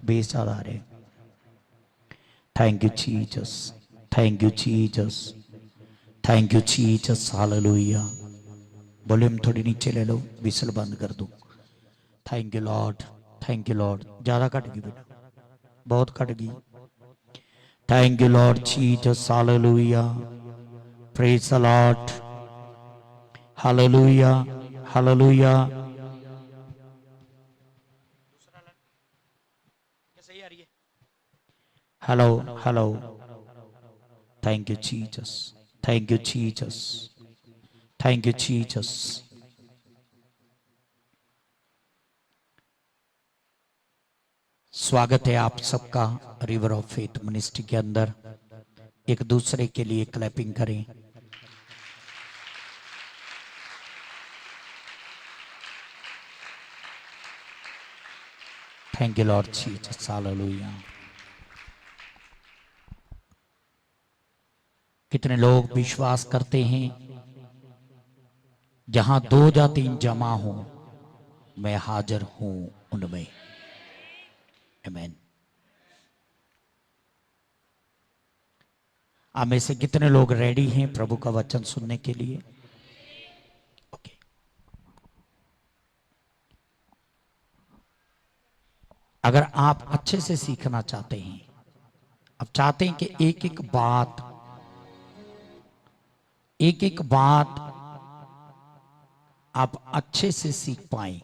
Base ज्यादा आ रहे। Thank you Jesus, thank you Jesus, thank you Jesus, hallelujah. Volume थोड़ी नीचे ले लो, विसल बंद कर दो। Thank you Lord, thank you Lord. ज्यादा कट गई बेटा, बहुत कट गई। Thank you Lord Jesus, hallelujah. Praise the Lord, hallelujah, hallelujah. Hello hello, thank you Jesus, thank you Jesus, thank you Jesus. स्वागत है आप सबका रिवर ऑफ फेथ मिनिस्ट्री के अंदर। एक दूसरे के लिए क्लैपिंग करें। Thank you Lord Jesus, hallelujah. कितने लोग विश्वास करते हैं जहां 2 या 3 जमा हो मैं हाजिर हूं उनमें। आमीन। आप में से कितने लोग रेडी हैं प्रभु का वचन सुनने के लिए? ओके। अगर आप अच्छे से सीखना चाहते हैं, अब चाहते हैं कि एक एक बात आप अच्छे से सीख पाए,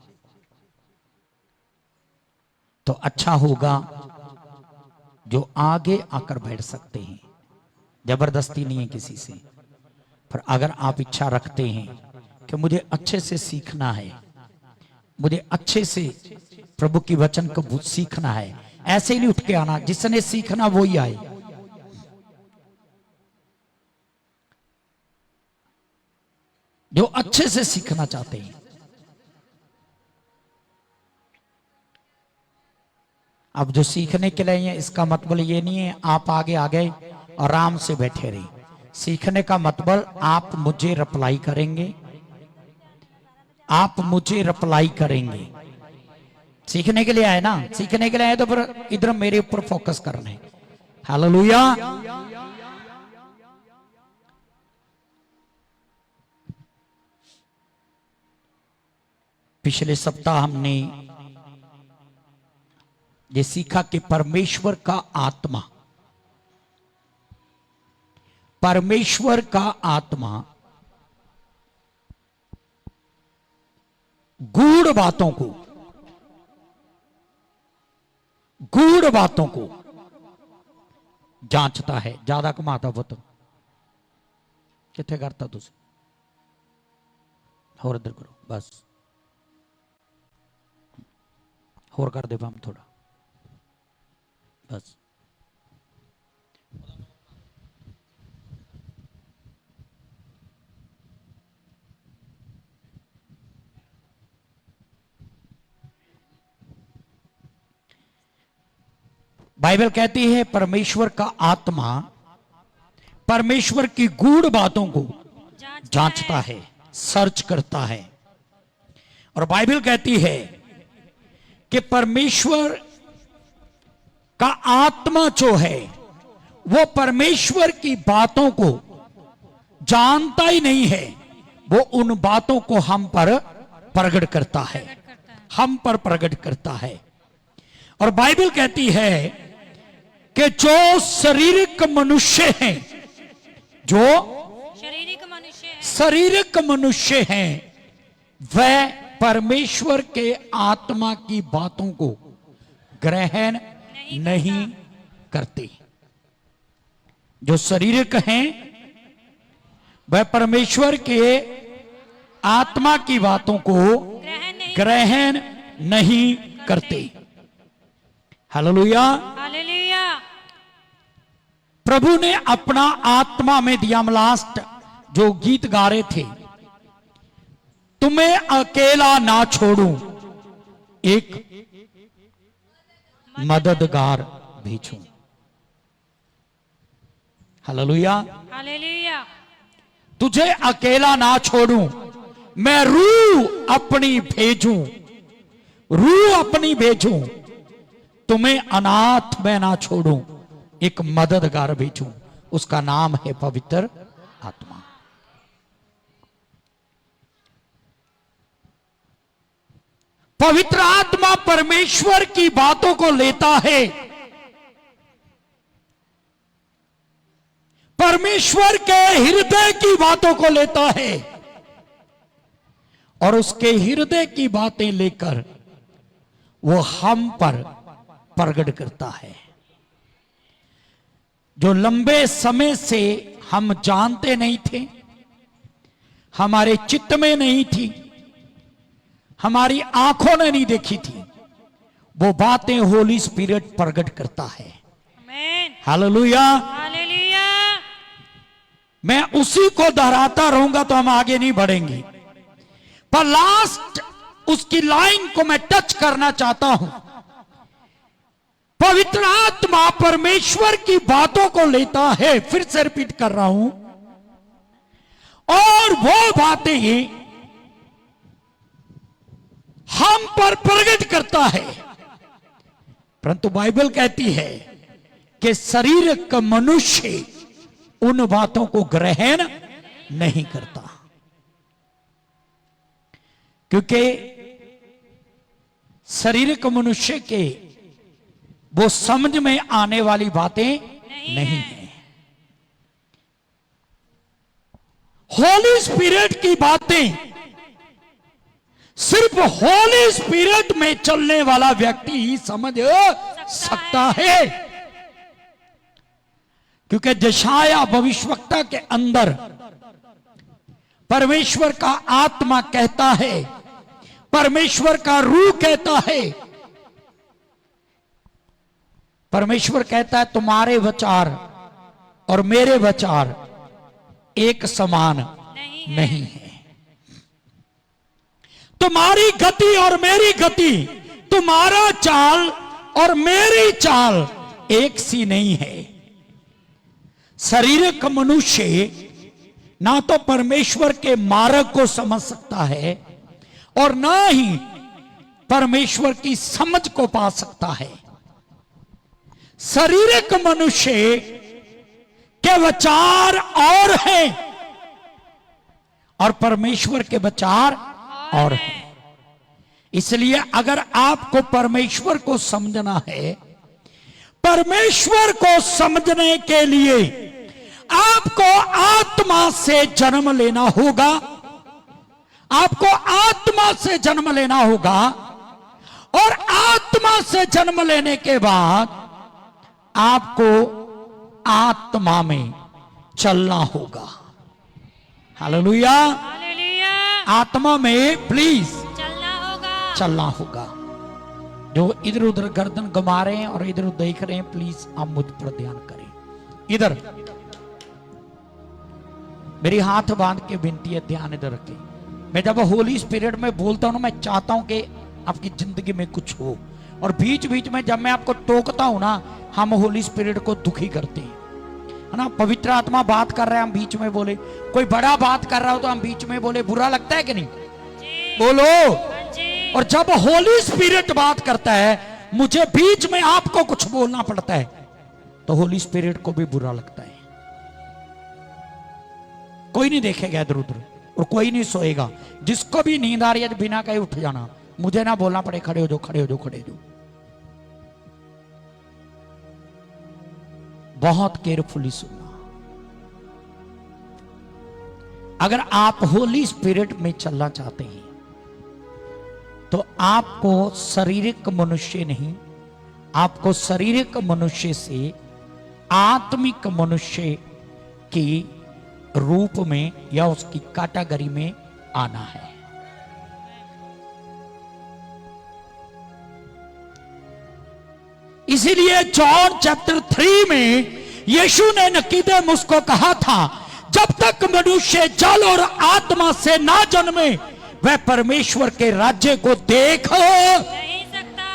तो अच्छा होगा जो आगे आकर बैठ सकते हैं। जबरदस्ती नहीं है किसी से, पर अगर आप इच्छा रखते हैं कि मुझे अच्छे से सीखना है, मुझे अच्छे से प्रभु की वचन को सीखना है, ऐसे ही नहीं उठ के आना। जिसने सीखना वो ही आए। जो अच्छे से सीखना चाहते हैं। अब जो सीखने के लिए है, इसका मतलब ये नहीं है आप आगे आ गए और आराम से बैठे रहे। सीखने का मतलब आप मुझे रिप्लाई करेंगे, आप मुझे रिप्लाई करेंगे। सीखने के लिए आए ना, सीखने के लिए आए तो फिर इधर मेरे ऊपर फोकस करना है। हालेलुया। पिछले सप्ताह हमने ये सीखा कि परमेश्वर का आत्मा, परमेश्वर का आत्मा गूढ़ बातों को जांचता है। ज्यादा कमाता पुत किथे करता तुझे होर इधर करो, बस होर कर दे हम थोड़ा, बस। बाइबल कहती है परमेश्वर का आत्मा परमेश्वर की गूढ़ बातों को जांचता है, सर्च करता है। और बाइबल कहती है कि परमेश्वर का आत्मा जो है वो परमेश्वर की बातों को जानता ही नहीं है, वो उन बातों को हम पर प्रकट करता है, हम पर प्रकट करता है। और बाइबल कहती है कि जो शारीरिक मनुष्य हैं, जो शारीरिक मनुष्य हैं, वह परमेश्वर के आत्मा की बातों को ग्रहण नहीं करते। जो शारीरिक हैं वह परमेश्वर के आत्मा की बातों को ग्रहण नहीं करते। Hallelujah, hallelujah. प्रभु ने अपना आत्मा में दिया। हम लास्ट जो गीत गा रहे थे, तुम्हें अकेला ना छोड़ूं, एक मददगार भेजूं। Hallelujah, hallelujah. तुझे अकेला ना छोड़ूं, मैं रूह अपनी भेजूं, रूह अपनी भेजूं। तुम्हें अनाथ मैं ना छोड़ूं, एक मददगार भेजूं, उसका नाम है पवित्र आत्मा। पवित्र आत्मा परमेश्वर की बातों को लेता है, परमेश्वर के हृदय की बातों को लेता है और उसके हृदय की बातें लेकर वो हम पर प्रकट करता है। जो लंबे समय से हम जानते नहीं थे, हमारे चित्त में नहीं थी, हमारी आंखों ने नहीं देखी थी, वो बातें होली स्पिरिट प्रकट करता है। Hallelujah, hallelujah. मैं उसी को दोहराता रहूंगा तो हम आगे नहीं बढ़ेंगे, पर लास्ट उसकी लाइन को मैं टच करना चाहता हूं। पवित्र आत्मा परमेश्वर की बातों को लेता है, फिर से रिपीट कर रहा हूं, और वो बातें हम पर प्रकट करता है। परंतु बाइबल कहती है कि शरीर का मनुष्य उन बातों को ग्रहण नहीं करता, क्योंकि शारीरिक मनुष्य के वो समझ में आने वाली बातें नहीं है। होली स्पिरिट की बातें सिर्फ होली स्पिरिट में चलने वाला व्यक्ति ही समझ सकता है, क्योंकि यशाया भविष्यवक्ता के अंदर परमेश्वर का आत्मा कहता है, परमेश्वर का रूह कहता है, परमेश्वर कहता है तुम्हारे विचार और मेरे विचार एक समान नहीं है। तुम्हारी गति और मेरी गति, तुम्हारा चाल और मेरी चाल एक सी नहीं है। शारीरिक मनुष्य ना तो परमेश्वर के मार्ग को समझ सकता है और ना ही परमेश्वर की समझ को पा सकता है। शारीरिक मनुष्य के विचार और हैं और परमेश्वर के विचार और हैं। इसलिए अगर आपको परमेश्वर को समझना है, परमेश्वर को समझने के लिए आपको आत्मा से जन्म लेना होगा, आपको आत्मा से जन्म लेना होगा, और आत्मा से जन्म लेने के बाद आपको आत्मा में चलना होगा। Hallelujah, hallelujah. आत्मा में प्लीज चलना होगा। जो इधर उधर गर्दन घुमा रहे हैं और इधर उधर देख रहे हैं, प्लीज आप मुझ पर ध्यान करें। इधर मेरी हाथ बांध के विनती है, ध्यान इधर रखें। मैं जब होली स्पिरिट में बोलता हूं ना, मैं चाहता हूं कि आपकी जिंदगी में कुछ हो, और बीच बीच में जब मैं आपको टोकता हूं ना, हम होली स्पिरिट को दुखी करते हैं, है ना। पवित्र आत्मा बात कर रहा है, हम बीच में बोले, कोई बड़ा बात कर रहा हो तो हम बीच में बोले, बुरा लगता है कि नहीं? बोलो। और जब होली स्पिरिट बात करता है, मुझे बीच में आपको कुछ बोलना पड़ता है, तो होली स्पिरिट को भी बुरा लगता है। कोई नहीं देखेगा इधर उधर और कोई नहीं सोएगा। जिसको भी नींद आ रही है बिना कहीं उठ जाना, मुझे ना बोलना पड़े खड़े हो जाओ, खड़े हो जाओ, खड़े हो जाओ। बहुत केयरफुली सुनना। अगर आप होली स्पिरिट में चलना चाहते हैं तो आपको शारीरिक मनुष्य नहीं, आपको शारीरिक मनुष्य से आत्मिक मनुष्य की रूप में या उसकी कैटेगरी में आना है। इसीलिए जॉन चैप्टर 3 में यीशु ने निकोदेमुस को कहा था, जब तक मनुष्य जल और आत्मा से ना जन्मे वह परमेश्वर के राज्य को देख नहीं सकता।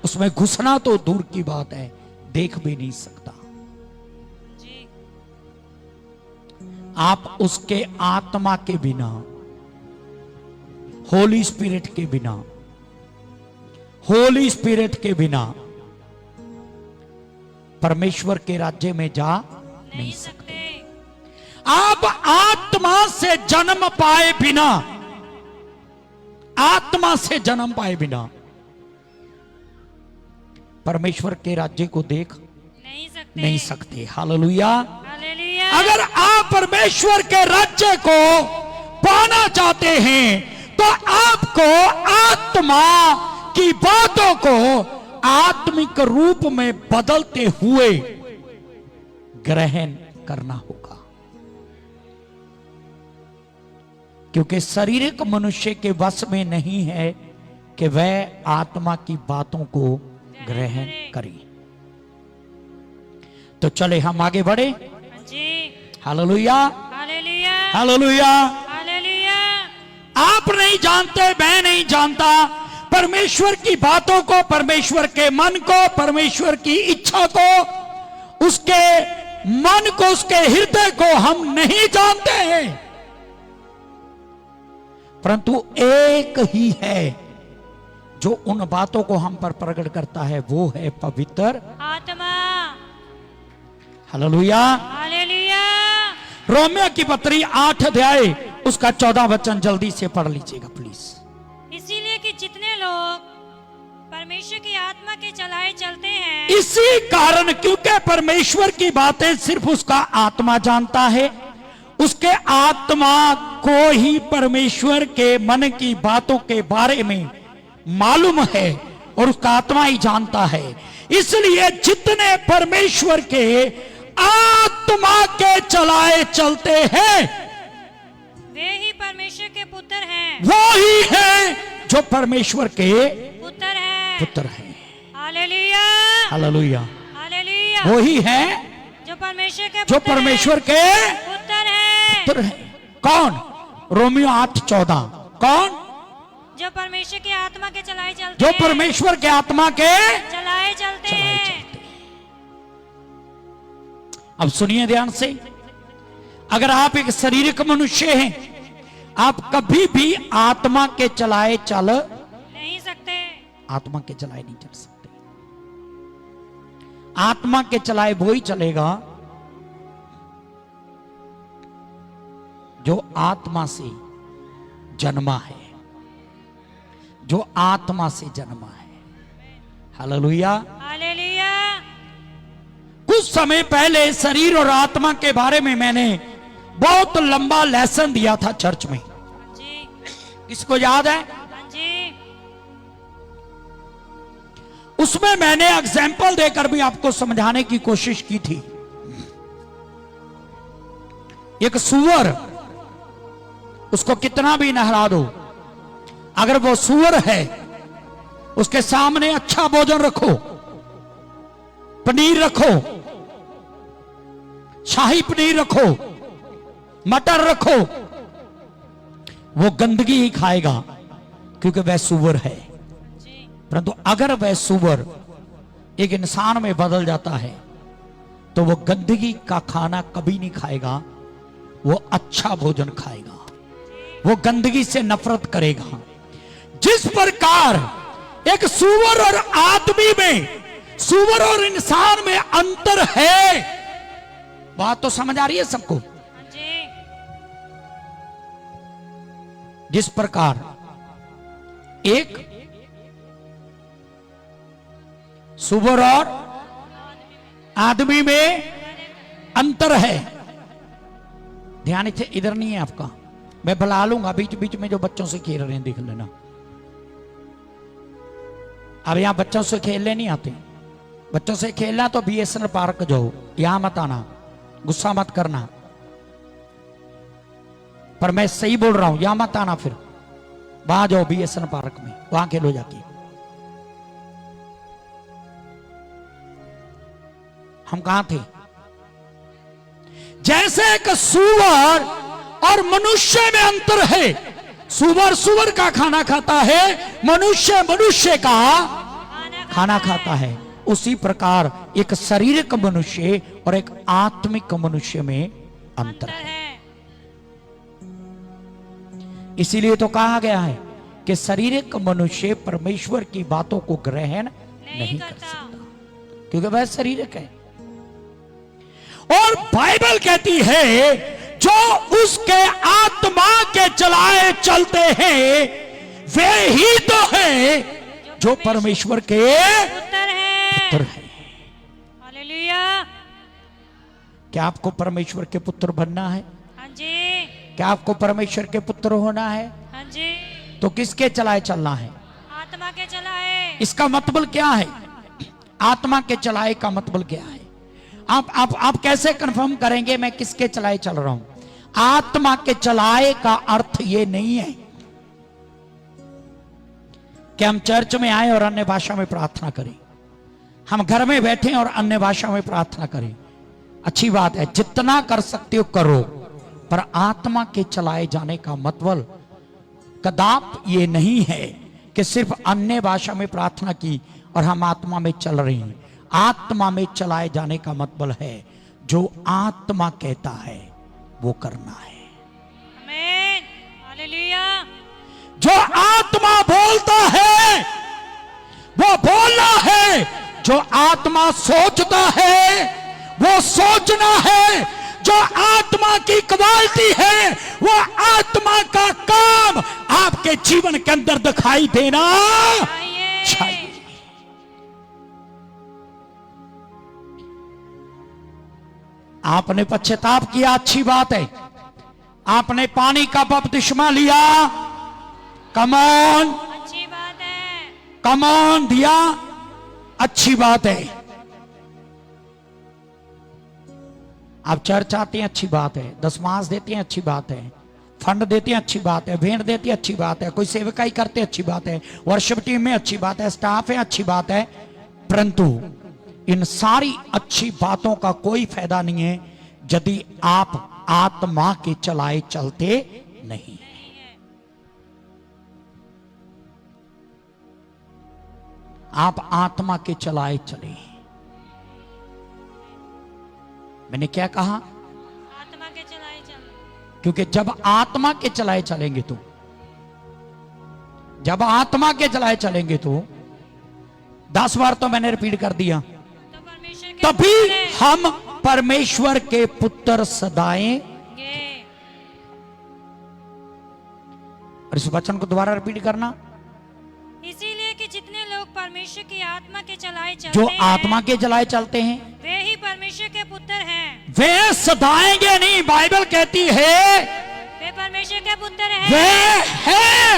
उसमें घुसना तो दूर की बात है, देख भी नहीं सकता। जी। आप उसके आत्मा के बिना, होली स्पिरिट के बिना, होली स्पिरिट के बिना परमेश्वर के राज्य में जा नहीं सकते। आप आत्मा से जन्म पाए बिना, आत्मा से जन्म पाए बिना परमेश्वर के राज्य को देख नहीं सकते। हालेलुया। हालेलुया। अगर आप परमेश्वर के राज्य को पाना चाहते हैं तो आपको आत्मा की बातों को आत्मिक रूप में बदलते हुए ग्रहण करना होगा, क्योंकि शारीरिक मनुष्य के वश में नहीं है कि वह आत्मा की बातों को ग्रहण करे। तो चले हम आगे बढ़े। जी। हालेलुया। हालेलुया। हालेलुया। हालेलुया। आप नहीं जानते, मैं नहीं जानता, परमेश्वर की बातों को, परमेश्वर के मन को, परमेश्वर की इच्छा को, उसके मन को, उसके हृदय को हम नहीं जानते हैं, परंतु एक ही है जो उन बातों को हम पर प्रकट करता है, वो है पवित्र आत्मा। हालेलुया। हालेलुया। रोमियो की पत्री 8 अध्याय उसका 14 वचन जल्दी से पढ़ लीजिएगा प्लीज। इसीलिए कि जितने लोग परमेश्वर की आत्मा के चलाए चलते हैं, इसी कारण, क्योंकि परमेश्वर की बातें सिर्फ उसका आत्मा जानता है, उसके आत्मा को ही परमेश्वर के मन की बातों के बारे में मालूम है और उसका आत्मा ही जानता है। इसलिए जितने परमेश्वर के आत्मा के चलाए चलते हैं वे ही परमेश्वर के पुत्र हैं। वो ही है जो परमेश्वर के पुत्र हैं। हालेलुया। हालेलुया। हालेलुया। वो ही है जो परमेश्वर के जो परमेश्वर के पुत्र हैं। पुत्र है। कौन? रोमियो 8:14। कौन? जो परमेश्वर की आत्मा के चलाए चलते जो हैं। परमेश्वर के आत्मा के चलाए चलते हैं। अब सुनिए ध्यान से, अगर आप एक शारीरिक मनुष्य हैं, आप कभी भी आत्मा के चलाए चल नहीं सकते। आत्मा के चलाए नहीं चल सकते। आत्मा के चलाए वो ही चलेगा जो आत्मा से जन्मा है, जो आत्मा से जन्मा है। हालेलुया। हालेलुया। कुछ समय पहले शरीर और आत्मा के बारे में मैंने बहुत लंबा लेसन दिया था चर्च में। जी। किसको याद है? जी। उसमें मैंने एग्जाम्पल देकर भी आपको समझाने की कोशिश की थी। एक सूअर, उसको कितना भी नहला दो, अगर वो सूअर है, उसके सामने अच्छा भोजन रखो, पनीर रखो, शाही पनीर रखो, मटर रखो, वो गंदगी ही खाएगा क्योंकि वह सूअर है। परंतु अगर वह सूअर एक इंसान में बदल जाता है तो वो गंदगी का खाना कभी नहीं खाएगा, वो अच्छा भोजन खाएगा, वो गंदगी से नफरत करेगा। जिस प्रकार एक सूअर और आदमी में, सूअर और इंसान में अंतर है, बात तो समझ आ रही है सबको? जी। जिस प्रकार एक सूअर और आदमी में अंतर है। ध्यान इधर नहीं है आपका, मैं बुला लूंगा बीच बीच में जो बच्चों से खेल रहे हैं देख लेना। अब यहां बच्चों से खेलने नहीं आते, बच्चों से खेलना तो BSN पार्क जाओ, यहां मत आना, गुस्सा मत करना, पर मैं सही बोल रहा हूं, यहां मत आना, फिर वहां जाओ BSN पार्क में, वहां खेलो जाके। हम कहां थे? जैसे एक सूअर और मनुष्य में अंतर है, सूअर सूअर का खाना खाता है, मनुष्य मनुष्य का खाना खाता है, उसी प्रकार एक शारीरिक मनुष्य और एक आत्मिक मनुष्य में अंतर है। इसीलिए तो कहा गया है कि शारीरिक मनुष्य परमेश्वर की बातों को ग्रहण नहीं कर सकता, क्योंकि वह शारीरिक है। और बाइबल कहती है जो उसके आत्मा के चलाए चलते हैं वे ही तो है जो परमेश्वर के पुत्र है। हालेलुया। क्या आपको परमेश्वर के पुत्र बनना है? हाँ जी। क्या आपको परमेश्वर के पुत्र होना है? हाँ जी। तो किसके चलाए चलना है? आत्मा के चलाए। इसका मतलब क्या है? आत्मा के चलाए का मतलब क्या है? आप कैसे कंफर्म करेंगे मैं किसके चलाए चल रहा हूं? आत्मा के चलाए का अर्थ ये नहीं है कि हम चर्च में आए और अन्य भाषा में प्रार्थना करें, हम घर में बैठे और अन्य भाषा में प्रार्थना करें। अच्छी बात है, जितना कर सकते हो करो, पर आत्मा के चलाए जाने का मतलब कदाप ये नहीं है कि सिर्फ अन्य भाषा में प्रार्थना की और हम आत्मा में चल रहे हैं। आत्मा में चलाए जाने का मतलब है जो आत्मा कहता है वो करना है। आमीन। हालेलुया। जो आत्मा बोलता है वो बोलना है, जो आत्मा सोचता है वो सोचना है, जो आत्मा की क्वालिटी है वो आत्मा का काम आपके जीवन के अंदर दिखाई देना चाहिए। आपने पश्चाताप किया, अच्छी बात है। आपने पानी का बपतिस्मा लिया, कमान अच्छी बात है। कमान दिया, अच्छी बात है। आप चर्च आते हैं, अच्छी बात है। दशमांश देते हैं, अच्छी बात है। फंड देते हैं, अच्छी बात है। भेंट देते हैं, अच्छी बात है। कोई सेवकाई करते हैं, अच्छी बात है। वर्शिप टीम में अच्छी बात है, स्टाफ है, अच्छी बात है। परंतु इन सारी अच्छी बातों का कोई फायदा नहीं है यदि आप आत्मा के चलाए चलते नहीं। आप आत्मा के चलाए चले। मैंने क्या कहा? आत्मा के चलाए चल। क्योंकि जब आत्मा के चलाए चलेंगे तो जब आत्मा के चलाए चलेंगे तो 10 बार तो मैंने रिपीट कर दिया, तो परमेश्वर के तभी पुत्र हैं। हम परमेश्वर के पुत्र सदाएंगे। और इस वचन को दोबारा रिपीट करना। इसीलिए कि जितने लोग परमेश्वर की आत्मा के चलाए चलते जो हैं, आत्मा के चलाए चलते हैं वे ही परमेश्वर के पुत्र हैं। वे सदाएंगे नहीं, बाइबल कहती है वे परमेश्वर के पुत्र हैं। वे हैं,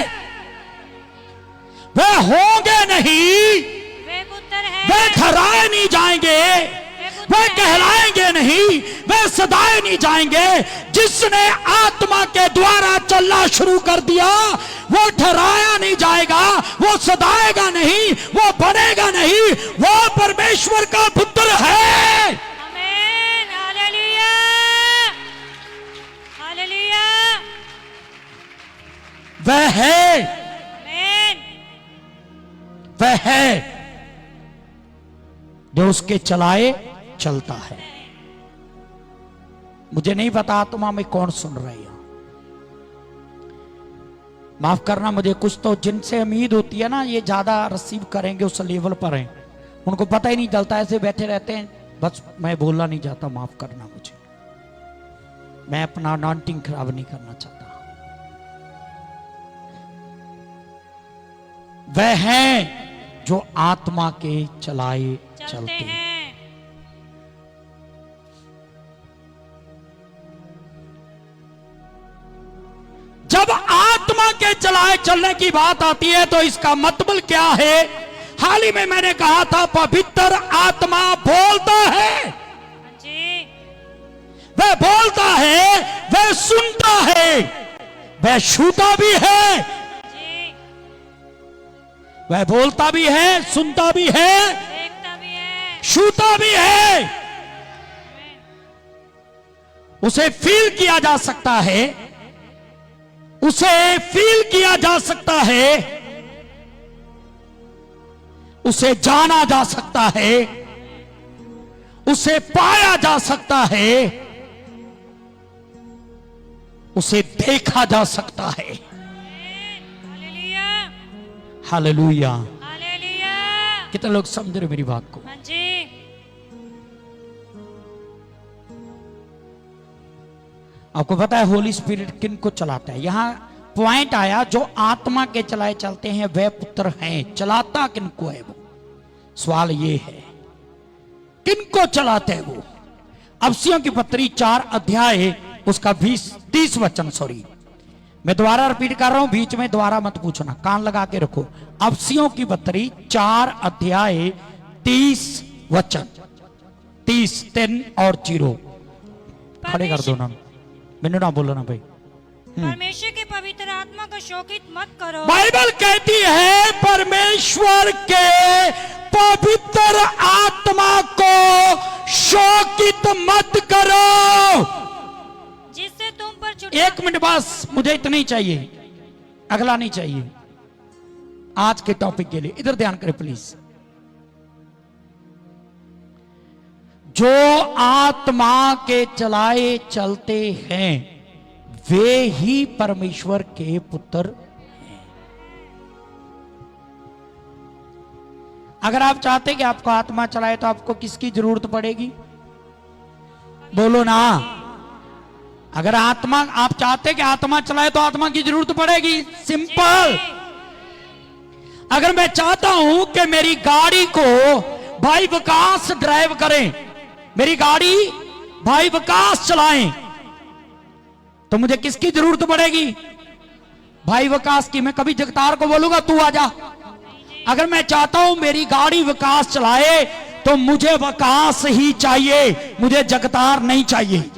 वे होंगे नहीं, वे पुत्र हैं। वे ठहराए नहीं जाएंगे, वे कहलाएंगे नहीं, वे सदाए नहीं जाएंगे। जिसने आत्मा के द्वारा चलना शुरू कर दिया वो ठहराया नहीं जाएगा, वो सदाएगा नहीं, वो बनेगा नहीं, वो परमेश्वर का पुत्र है। आमीन। हालेलुया। हालेलुया। वह है, आमीन। वह है जो उसके चलाए चलता है। मुझे नहीं पता आत्मा में कौन सुन रहे हो, माफ करना मुझे कुछ तो जिनसे उम्मीद होती है ना ये ज्यादा रिसीव करेंगे उस लेवल पर हैं, उनको पता ही नहीं चलता, ऐसे बैठे रहते हैं। बस मैं बोलना नहीं चाहता, माफ करना मुझे, मैं अपना अनॉइंटिंग खराब नहीं करना चाहता। वह है जो आत्मा के चलाए चलते हैं। जब आत्मा के चलाए चलने की बात आती है तो इसका मतलब क्या है? हाल ही में मैंने कहा था पवित्र आत्मा बोलता है, जी। वह बोलता है, वह सुनता है, वह छूता भी है। जी। वह बोलता भी है, सुनता भी है, देखता भी है, छूता भी है। आमीन। उसे फील किया जा सकता है, उसे फील किया जा सकता है, उसे जाना जा सकता है, उसे पाया जा सकता है, उसे देखा जा सकता है। हालेलुया। हालेलुया। हालेलुया। कितने लोग समझ रहे मेरी बात को? हाँ जी। आपको पता है होली स्पिरिट किन को चलाता है? यहां पॉइंट आया, जो आत्मा के चलाए चलते हैं वे पुत्र हैं। चलाता किनको है वो? सवाल ये है, किनको चलाते हैं वो? अफसियों की पत्री 4 अध्याय उसका 30 वचन, सॉरी मैं दोबारा रिपीट कर रहा हूं, बीच में दोबारा मत पूछना, कान लगा के रखो। अफसियों की पत्री 4 अध्याय 30 वचन, 30 3 और 0 खड़े कर दो ना, मैंने ना बोलो ना भाई। परमेश्वर के पवित्र आत्मा को शोकित मत करो। बाइबल कहती है परमेश्वर के पवित्र आत्मा को शोकित मत करो। जिससे तुम पर एक मिनट बस, मुझे इतना ही चाहिए, अगला नहीं चाहिए। आज के टॉपिक के लिए इधर ध्यान करें प्लीज। जो आत्मा के चलाए चलते हैं वे ही परमेश्वर के पुत्र हैं। अगर आप चाहते कि आपको आत्मा चलाए तो आपको किसकी जरूरत पड़ेगी? बोलो ना। अगर आत्मा, आप चाहते कि आत्मा चलाए तो आत्मा की जरूरत पड़ेगी। सिंपल। अगर मैं चाहता हूं कि मेरी गाड़ी को भाई विकास ड्राइव करें, मेरी गाड़ी भाई विकास चलाएं, तो मुझे किसकी जरूरत पड़ेगी? भाई विकास की। मैं कभी जगतार को बोलूंगा तू आजा। अगर मैं चाहता हूं मेरी गाड़ी विकास चलाए तो मुझे विकास ही चाहिए, मुझे जगतार नहीं चाहिए।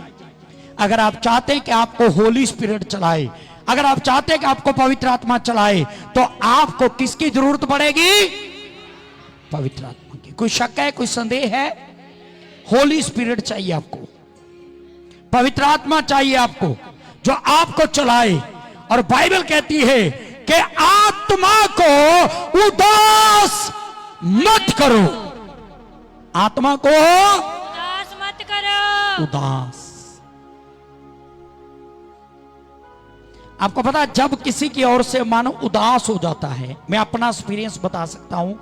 अगर आप चाहते हैं कि आपको होली स्पिरिट चलाए, अगर आप चाहते हैं कि आपको पवित्र आत्मा चलाए, तो आपको किसकी जरूरत पड़ेगी? पवित्र आत्मा की। कोई शक है, कोई संदेह है? होली स्पिरिट चाहिए आपको, पवित्र आत्मा चाहिए आपको, जो आपको चलाए। और बाइबल कहती है कि आत्मा को उदास मत करो। आत्मा को उदास मत करो। उदास। आपको पता है जब किसी की ओर से मन उदास हो जाता है, मैं अपना एक्सपीरियंस बता सकता हूं,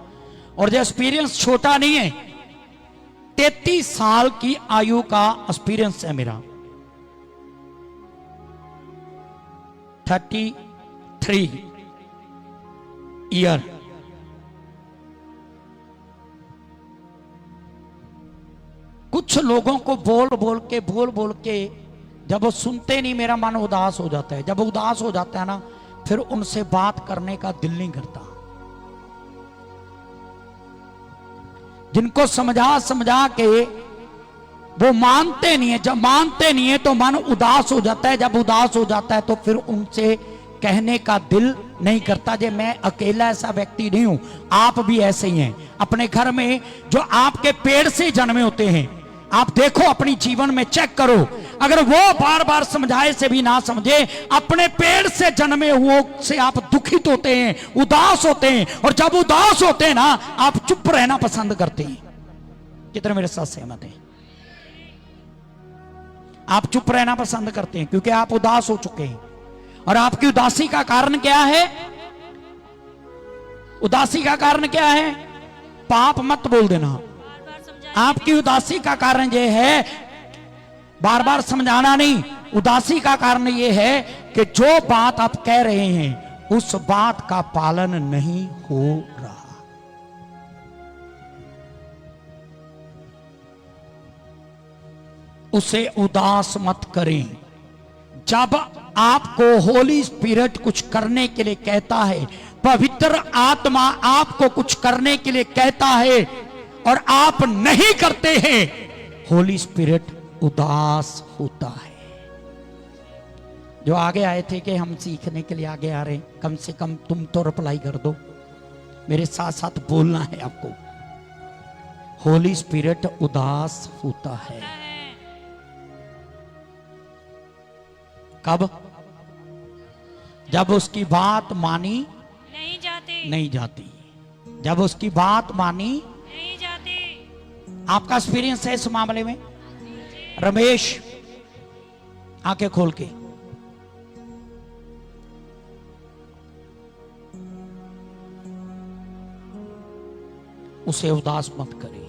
और ये एक्सपीरियंस छोटा नहीं है, 33 साल की आयु का एक्सपीरियंस है मेरा। 33 ईयर। कुछ लोगों को बोल बोल के जब वो सुनते नहीं मेरा मन उदास हो जाता है। जब उदास हो जाता है ना, फिर उनसे बात करने का दिल नहीं करता। जिनको समझा के वो मानते नहीं है, जब मानते नहीं है तो मन उदास हो जाता है। जब उदास हो जाता है तो फिर उनसे कहने का दिल नहीं करता। जे मैं अकेला ऐसा व्यक्ति नहीं हूं, आप भी ऐसे ही हैं। अपने घर में जो आपके पेड़ से जन्मे होते हैं, आप देखो अपनी जीवन में चेक करो, अगर वो बार बार समझाए से भी ना समझे, अपने पेड़ से जन्मे हुओं से आप दुखित होते हैं, उदास होते हैं। और जब उदास होते हैं ना, आप चुप रहना पसंद करते हैं। कितने मेरे साथ सहमत हैं? आप चुप रहना पसंद करते हैं क्योंकि आप उदास हो चुके हैं। और आपकी उदासी का कारण क्या है? उदासी का कारण क्या है? पाप मत बोल देना। आपकी उदासी का कारण यह है, बार बार समझाना नहीं, उदासी का कारण यह है कि जो बात आप कह रहे हैं उस बात का पालन नहीं हो रहा। उसे उदास मत करें। जब आपको होली स्पिरिट कुछ करने के लिए कहता है, पवित्र आत्मा आपको कुछ करने के लिए कहता है और आप नहीं करते हैं, होली स्पिरिट उदास होता है। जो आगे आए थे कि हम सीखने के लिए आगे आ रहे हैं, कम से कम तुम तो रिप्लाई कर दो, मेरे साथ साथ बोलना है आपको। होली स्पिरिट उदास होता है। कब? जब उसकी बात मानी नहीं जाती। जब उसकी बात मानी नहीं जाती। आपका एक्सपीरियंस है इस मामले में? रमेश, आंखें खोल के। उसे उदास मत करें।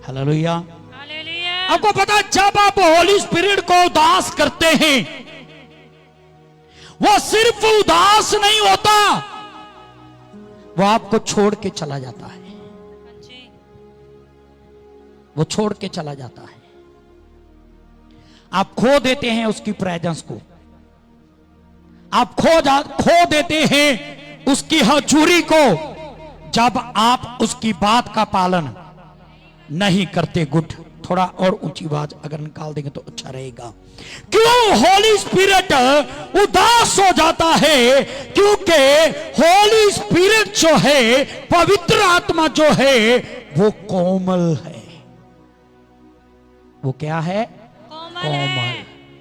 हालेलुया। हालेलुया। आपको पता, जब आप होली स्पिरिट को उदास करते हैं, वो सिर्फ उदास नहीं होता, वो आपको छोड़ के चला जाता है। जी। वो छोड़ के चला जाता है। आप खो देते हैं उसकी प्रेजेंस को, आप खो देते हैं उसकी हजूरी को, जब आप उसकी बात का पालन नहीं करते। गुड, थोड़ा और ऊंची आवाज अगर निकाल देंगे तो अच्छा रहेगा। क्यों होली स्पिरिट उदास हो जाता है? क्योंकि होली स्पिरिट जो है, पवित्र आत्मा जो है, वो कोमल है। वो क्या है? कोमल।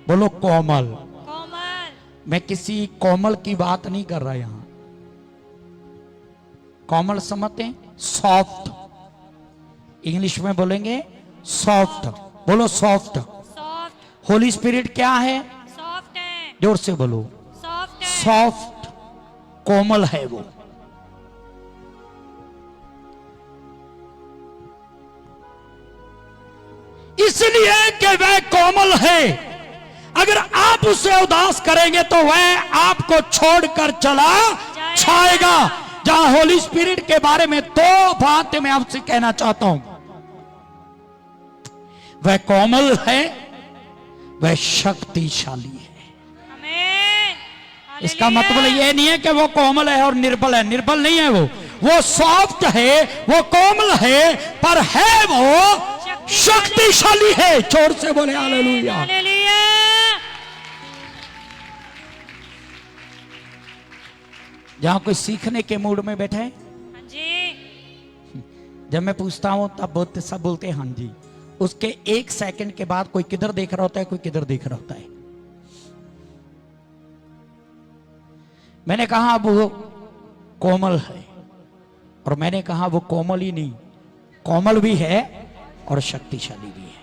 बोलो कोमल। कोमल। मैं किसी कोमल की बात नहीं कर रहा यहां। कोमल समझते हैं? सॉफ्ट। इंग्लिश में बोलेंगे सॉफ्ट। बोलो सॉफ्ट। सॉफ्ट। होली स्पिरिट क्या है? सॉफ्ट है। जोर से बोलो। सॉफ्ट है। सॉफ्ट, कोमल है वो। इसलिए कि वह कोमल है। अगर आप उसे उदास करेंगे तो वह आपको छोड़कर चला जाएगा। जहां होली स्पिरिट के बारे में दो बातें मैं आपसे कहना चाहता हूं। वह कोमल है, वह शक्तिशाली है। आमीन। इसका मतलब यह नहीं है कि वो कोमल है और निर्बल है। निर्बल नहीं है वो सॉफ्ट है, वो कोमल है, पर है वो शक्तिशाली है। जोर से बोले हालेलुया। हालेलुया। जहां कोई सीखने के मूड में बैठे हैं, हाँ जी। जब मैं पूछता हूं तब सब बोलते हैं हाँ जी। उसके एक सेकंड के बाद कोई किधर देख रहा होता है, कोई किधर देख रहा होता है। मैंने कहा वो कोमल है, और मैंने कहा वो कोमल ही नहीं, कोमल भी है और शक्तिशाली भी है।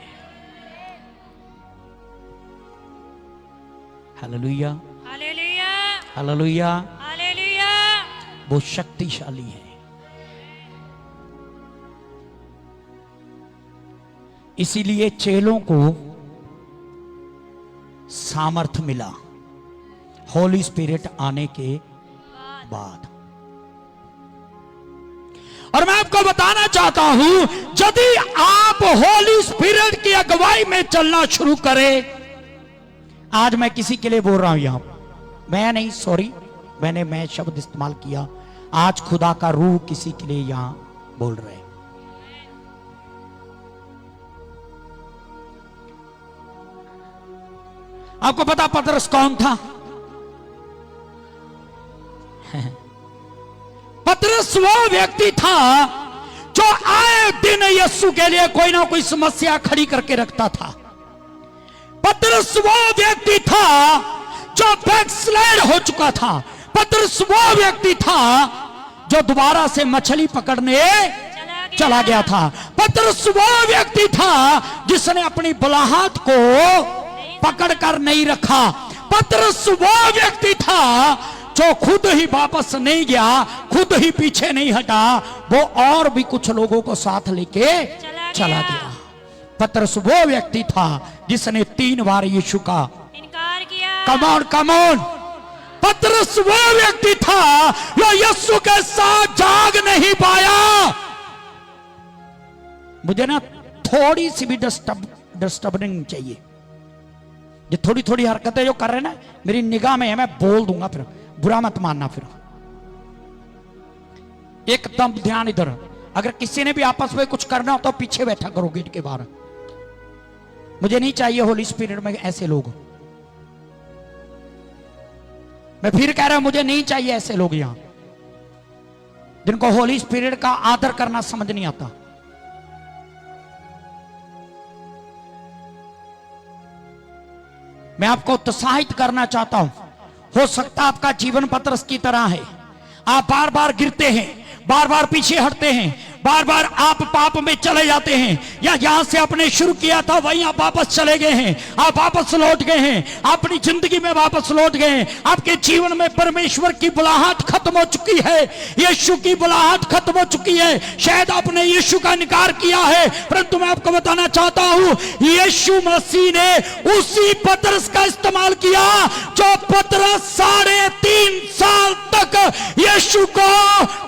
हालेलुया। हालेलुया। हालेलुया। हालेलुया। वो शक्तिशाली है। इसीलिए चेलों को सामर्थ मिला होली स्पिरिट आने के बाद। और मैं आपको बताना चाहता हूं, यदि आप होली स्पिरिट की अगुवाई में चलना शुरू करें, आज मैं किसी के लिए बोल रहा हूं यहां, मैं नहीं, सॉरी, मैं शब्द इस्तेमाल किया। आज खुदा का रूह किसी के लिए यहां बोल रहे हैं। आपको पता पतरस कौन था? पतरस वो व्यक्ति था जो आए दिन यीशु के लिए कोई ना कोई समस्या खड़ी करके रखता था। पतरस वो व्यक्ति था जो बैकस्लाइड हो चुका था। पतरस वो व्यक्ति था जो दोबारा से मछली पकड़ने चला गया था। पतरस वो व्यक्ति था जिसने अपनी बलाहत को पकड़कर नहीं रखा। पतरस वो व्यक्ति था जो खुद ही वापस नहीं गया, खुद ही पीछे नहीं हटा, वो और भी कुछ लोगों को साथ लेके चला गया। पतरस वो व्यक्ति था जिसने 3 बार यीशु का इनकार किया। Come on. पतरस वो व्यक्ति था जो यीशु के साथ जाग नहीं पाया। मुझे ना थोड़ी सी भी डिस्टर्बिंग चाहिए। ये थोड़ी थोड़ी हरकतें जो कर रहे हैं ना, मेरी निगाह में है, मैं बोल दूंगा, फिर बुरा मत मानना। फिर एकदम ध्यान इधर। अगर किसी ने भी आपस में कुछ करना हो तो पीछे बैठा करो गेट के बाहर। मुझे नहीं चाहिए होली स्पिरिट में ऐसे लोग। मैं फिर कह रहा हूं, मुझे नहीं चाहिए ऐसे लोग यहां जिनको होली स्पिरिट का आदर करना समझ नहीं आता। मैं आपको उत्साहित करना चाहता हूं। हो सकता आपका जीवन पतरस की तरह है। आप बार बार गिरते हैं, बार बार पीछे हटते हैं, बार बार आप पाप में चले जाते हैं, या जहां से आपने शुरू किया था वहीं आप वापस चले गए हैं, आप वापस लौट गए हैं, अपनी जिंदगी में वापस लौट गए हैं। आपके जीवन में परमेश्वर की बुलाहट खत्म हो चुकी है, यीशु की बुलाहट खत्म हो चुकी है। शायद आपने यीशु का इनकार किया है, परंतु मैं आपको बताना चाहता हूं, यीशु मसीह ने उसी पतरस का इस्तेमाल किया जो पतरस 3.5 साल तक यीशु को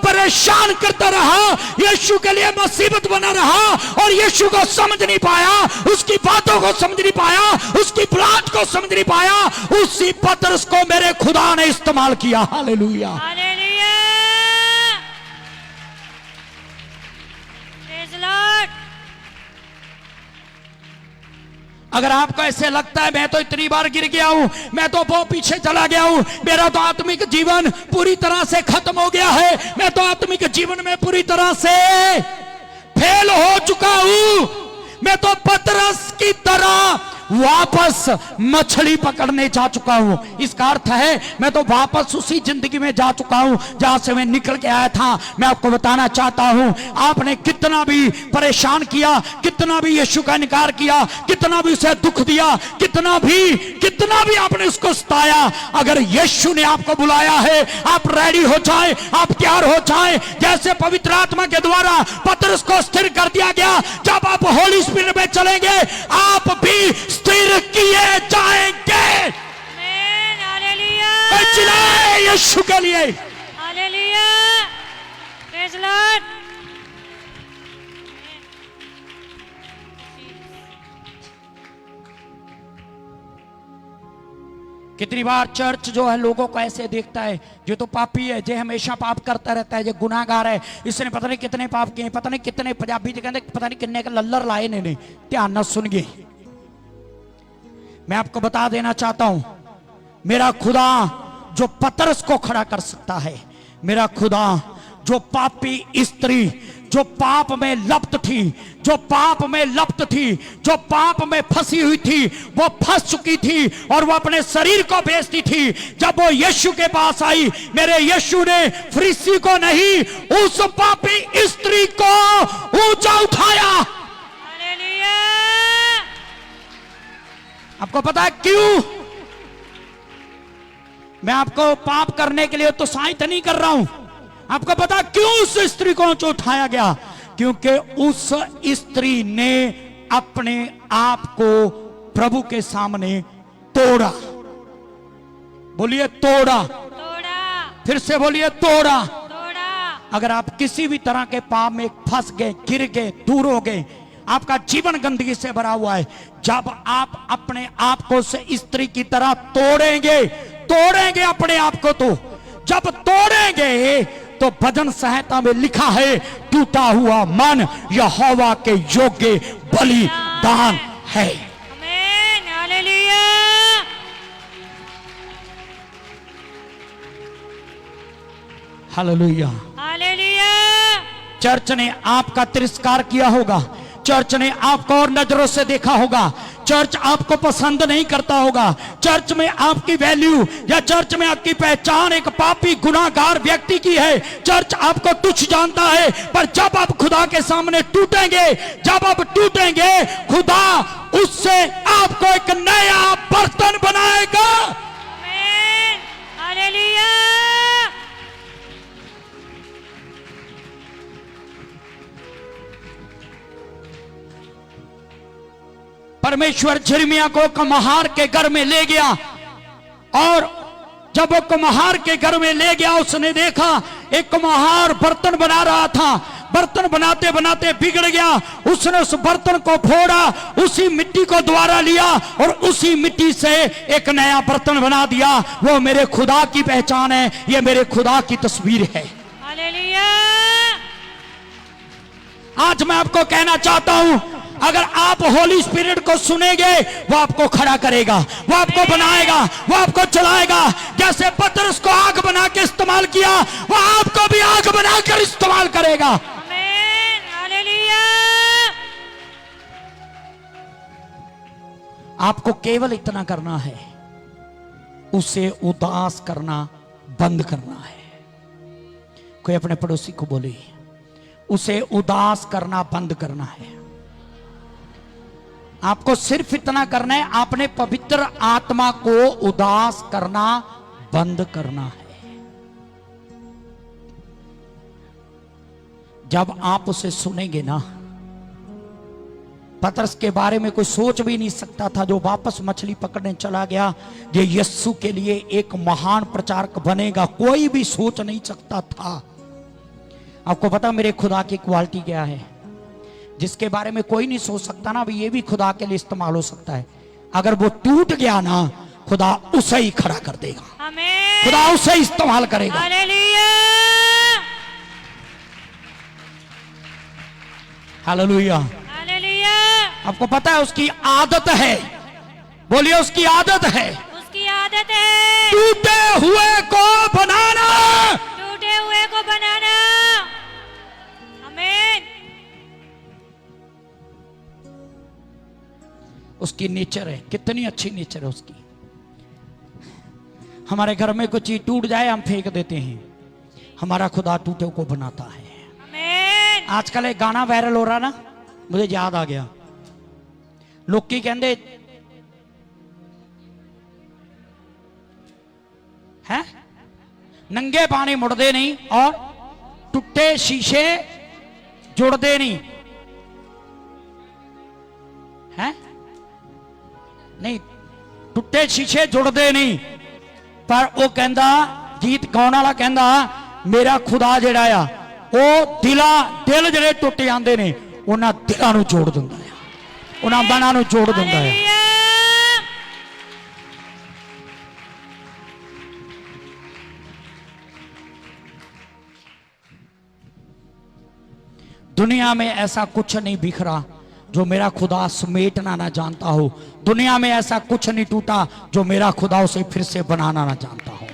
परेशान करता रहा, यीशु के लिए मुसीबत बना रहा, और यीशु को समझ नहीं पाया, उसकी बातों को समझ नहीं पाया, उसकी बुलाहट को समझ नहीं पाया। उसी पतरस को मेरे खुदा ने इस्तेमाल किया। Hallelujah, hallelujah, praise Lord. अगर आपको ऐसे लगता है मैं तो इतनी बार गिर गया हूं, मैं तो बहुत पीछे चला गया हूं, मेरा तो आत्मिक जीवन पूरी तरह से खत्म हो गया है, मैं तो आत्मिक जीवन में पूरी तरह से फेल हो चुका हूं, मैं तो पतरस की तरह वापस मछली पकड़ने जा चुका हूं, इसका अर्थ है मैं तो वापस उसी जिंदगी में जा चुका हूं जहां से मैं निकल के आया था। मैं आपको बताना चाहता हूं, आपने कितना भी परेशान किया, कितना भी यीशु का इनकार किया, कितना भी उसे दुख दिया, कितना भी आपने उसको सताया, अगर यीशु ने आपको बुलाया है, आप रेडी हो जाए, आप तैयार हो जाए। जैसे पवित्र आत्मा के द्वारा पतरस को स्थिर कर दिया गया, जब आप होली स्पिरिट में चलेंगे आप भी स्थिर किए जाएंगे। आमीन, हालेलुया, चिल्लाए यीशु के लिए। Hallelujah, praise Lord. कितनी बार चर्च जो है लोगों को ऐसे देखता है, जो तो पापी है, जो हमेशा पाप करता रहता है, जो गुनाहगार है, इसने पता नहीं कितने पाप किए, पता नहीं कितने, पंजाबी जी कहते पता नहीं कितने का लल्लर लाए ने। ध्यान न सुनिए, मैं आपको बता देना चाहता हूं, मेरा खुदा जो पतरस को खड़ा कर सकता है, मेरा खुदा जो पापी स्त्री जो पाप में लप्त थी, जो पाप में लप्त थी, जो पाप में फंसी हुई थी, वो फंस चुकी थी और वो अपने शरीर को बेचती थी, जब वो यीशु के पास आई, मेरे यीशु ने फरीसी को नहीं, उस पापी स्त्री को ऊंचा उठाया। हालेलुया। आपको पता है क्यों? मैं आपको पाप करने के लिए तो सहायता नहीं कर रहा हूं, आपको पता क्यों उस स्त्री को ऊंचा उठाया गया? क्योंकि उस स्त्री ने अपने आप को प्रभु के सामने तोड़ा। बोलिए तोड़ा, तोड़ा, फिर से बोलिए तोड़ा। तोड़ा। अगर आप किसी भी तरह के पाप में फंस गए, गिर गए, दूर हो गए, आपका जीवन गंदगी से भरा हुआ है, जब आप अपने आप को उस स्त्री की तरह तोड़ेंगे अपने आप को, तो जब तोड़ेंगे तो भजन संहिता में लिखा है, टूटा हुआ मन यहोवा के योग्य बलिदान है। आमीन, हालेलुया। हालेलुया। हालेलुया। चर्च ने आपका तिरस्कार किया होगा, चर्च ने आपको और नजरों से देखा होगा, चर्च आपको पसंद नहीं करता होगा, चर्च में आपकी वैल्यू या चर्च में आपकी पहचान एक पापी गुनाहगार व्यक्ति की है, चर्च आपको तुच्छ जानता है। पर जब आप खुदा के सामने टूटेंगे, जब आप टूटेंगे, खुदा उससे आपको एक नया बर्तन बनाएगा। आमीन, हालेलुया। परमेश्वर यिर्मयाह को कुम्हार के घर में ले गया, और जब वो कुम्हार के घर में ले गया, उसने देखा एक कुम्हार बर्तन बना रहा था, बर्तन बनाते बनाते बिगड़ गया, उसने उस बर्तन को फोड़ा, उसी मिट्टी को दोबारा लिया और उसी मिट्टी से एक नया बर्तन बना दिया। वो मेरे खुदा की पहचान है, ये मेरे खुदा की तस्वीर है। हालेलुया। आज मैं आपको कहना चाहता हूं, अगर आप होली स्पिरिट को सुनेंगे, वो आपको खड़ा करेगा, वो आपको बनाएगा, वो आपको चलाएगा। जैसे पतरस को आग बना के इस्तेमाल किया, वो आपको भी आग बनाकर इस्तेमाल करेगा। आमीन, हालेलुया। आपको केवल इतना करना है, उसे उदास करना बंद करना है। कोई अपने पड़ोसी को बोले, उसे उदास करना बंद करना है। आपको सिर्फ इतना करना है, आपने पवित्र आत्मा को उदास करना बंद करना है। जब आप उसे सुनेंगे ना, पतरस के बारे में कोई सोच भी नहीं सकता था, जो वापस मछली पकड़ने चला गया, ये यीशु के लिए एक महान प्रचारक बनेगा, कोई भी सोच नहीं सकता था। आपको पता मेरे खुदा की क्वालिटी क्या है, जिसके बारे में कोई नहीं सोच सकता ना, भी ये भी खुदा के लिए इस्तेमाल हो सकता है। अगर वो टूट गया ना, खुदा उसे ही खड़ा कर देगा, आमीन। खुदा उसे इस्तेमाल करेगा। Hallelujah, hallelujah. हालेलुया। आपको पता है उसकी आदत है, बोलिए उसकी आदत है, उसकी आदत है टूटे हुए को बनाना, टूटे हुए को बनाना। आमीन। उसकी नेचर है, कितनी अच्छी नेचर है उसकी। हमारे घर में कुछ चीज टूट जाए हम फेंक देते हैं, हमारा खुदा टूटे को बनाता है। आमीन। आजकल एक गाना वायरल हो रहा ना, मुझे याद आ गया। लोग की कहते हैं नंगे पानी मुड़दे नहीं और टूटे शीशे जुड़दे नहीं हैं, नहीं टूटे शीशे जुड़दे नहीं। पर वो कहंदा, गीत गाने वाला कहंदा, मेरा खुदा जिहड़ा आ ਉਹ ਦਿਲ ਜਿਹੜੇ ਟੁੱਟ ਜਾਂਦੇ ਨੇ ਉਹਨਾਂ ਦਿਲਾਂ ਨੂੰ ਜੋੜ ਦਿੰਦਾ ਹੈ, ਉਹਨਾਂ ਮਨਾਂ ਨੂੰ ਜੋੜ ਦਿੰਦਾ ਹੈ। दुनिया में ऐसा कुछ नहीं बिखरा जो मेरा खुदा समेटना ना जानता हो, दुनिया में ऐसा कुछ नहीं टूटा जो मेरा खुदा उसे फिर से बनाना ना जानता हो।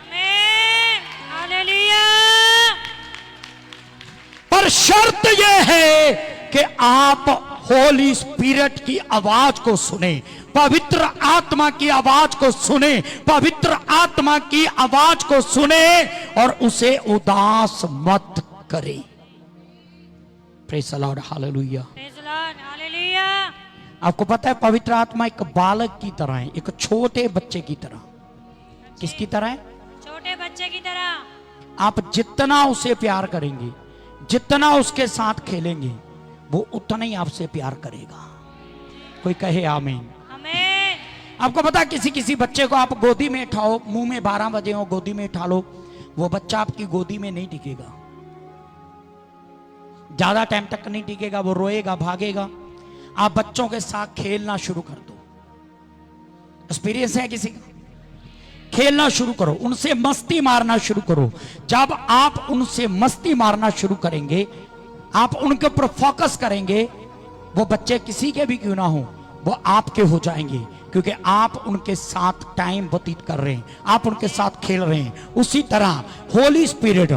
पर शर्त यह है कि आप होली स्पिरिट की आवाज को सुने, पवित्र आत्मा की आवाज को सुने, पवित्र आत्मा की आवाज को सुने और उसे उदास मत करें। Praise the Lord, hallelujah. Hallelujah. आपको पता है पवित्र आत्मा एक बालक की तरह है, एक छोटे बच्चे की तरह। किसकी तरह है? छोटे बच्चे की तरह। आप जितना उसे प्यार करेंगे, जितना उसके साथ खेलेंगे, वो उतना ही आपसे प्यार करेगा। कोई कहे आमीन। आमीन। आपको पता किसी किसी बच्चे को आप गोदी में उठाओ, मुंह में 12 बजे हो, गोदी में उठा लो, वो बच्चा आपकी गोदी में नहीं टिकेगा, ज्यादा टाइम तक नहीं टिकेगा, वो रोएगा, भागेगा। आप बच्चों के साथ खेलना शुरू कर दो। एक्सपीरियंस है किसी का? खेलना शुरू करो, उनसे मस्ती मारना शुरू करो। जब आप उनसे मस्ती मारना शुरू करेंगे, आप उनके ऊपर फोकस करेंगे, वो बच्चे किसी के भी क्यों ना हो, वो आपके हो जाएंगे, क्योंकि आप उनके साथ टाइम व्यतीत कर रहे हैं, आप उनके साथ खेल रहे हैं। उसी तरह होली स्पिरिट,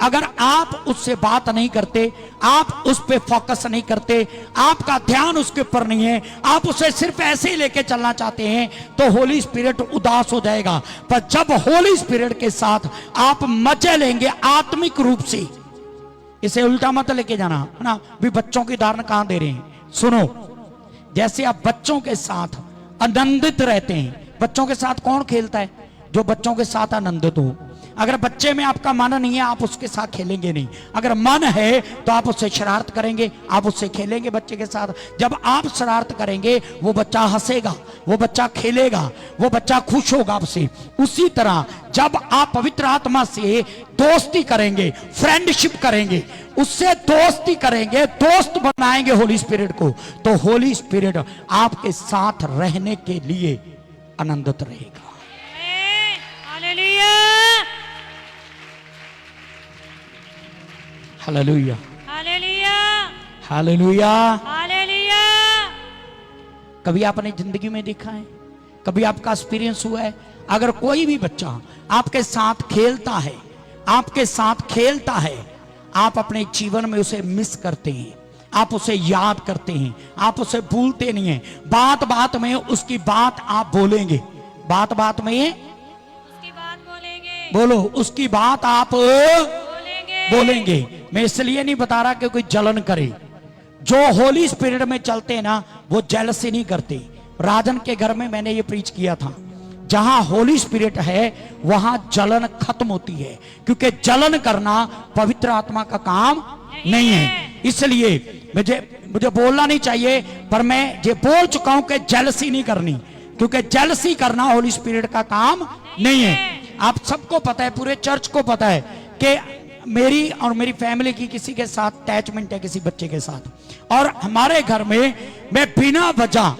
अगर आप उससे बात नहीं करते, आप उस पर फोकस नहीं करते, आपका ध्यान उसके ऊपर नहीं है, आप उसे सिर्फ ऐसे ही लेके चलना चाहते हैं, तो होली स्पिरिट उदास हो जाएगा। पर जब होली स्पिरिट के साथ आप मजे लेंगे आत्मिक रूप से, इसे उल्टा मत लेके जाना है ना, भी बच्चों की उदाहरण कहां दे रहे हैं। सुनो, जैसे आप बच्चों के साथ आनंदित रहते हैं, बच्चों के साथ कौन खेलता है? जो बच्चों के साथ आनंदित हो। अगर बच्चे में आपका मन नहीं है, आप उसके साथ खेलेंगे नहीं। अगर मन है तो आप उससे शरारत करेंगे, आप उससे खेलेंगे बच्चे के साथ। जब आप शरारत करेंगे, वो बच्चा हंसेगा, वो बच्चा खेलेगा, वो बच्चा खुश होगा आपसे। उसी तरह जब आप पवित्र आत्मा से दोस्ती करेंगे, फ्रेंडशिप करेंगे, उससे दोस्ती करेंगे, दोस्त बनाएंगे होली स्पिरिट को, तो होली स्पिरिट आपके साथ रहने के लिए आनंदित रहेगा। Hallelujah, hallelujah, hallelujah, hallelujah. कभी आपने जिंदगी में देखा है, कभी आपका एक्सपीरियंस हुआ है, अगर कोई भी बच्चा आपके साथ खेलता है, आपके साथ खेलता है, आप अपने जीवन में उसे मिस करते हैं, आप उसे याद करते हैं, आप उसे भूलते नहीं हैं। बात बात में उसकी बात आप बोलेंगे, बात बात में उसकी बात बोलेंगे, बोलो, उसकी बात आप बोलेंगे। बोलेंगे। मैं इसलिए नहीं बता रहा कि कोई जलन करे। जो होली स्पिरिट में चलते हैं ना, वो जेलसी नहीं करते। राजन के घर में मैंने ये प्रीच किया था, जहां होली स्पिरिट है वहां जलन खत्म होती है, क्योंकि जलन करना पवित्र आत्मा का काम नहीं है। इसलिए मुझे बोलना नहीं चाहिए, पर मैं ये बोल चुका हूं कि जेलसी नहीं करनी, क्योंकि जेलसी करना होली स्पिरिट का काम नहीं है। आप सबको पता है, पूरे चर्च को पता है कि मेरी और मेरी फैमिली की किसी के साथ अटैचमेंट है, किसी बच्चे के साथ, और हमारे घर में मैं बिना वजह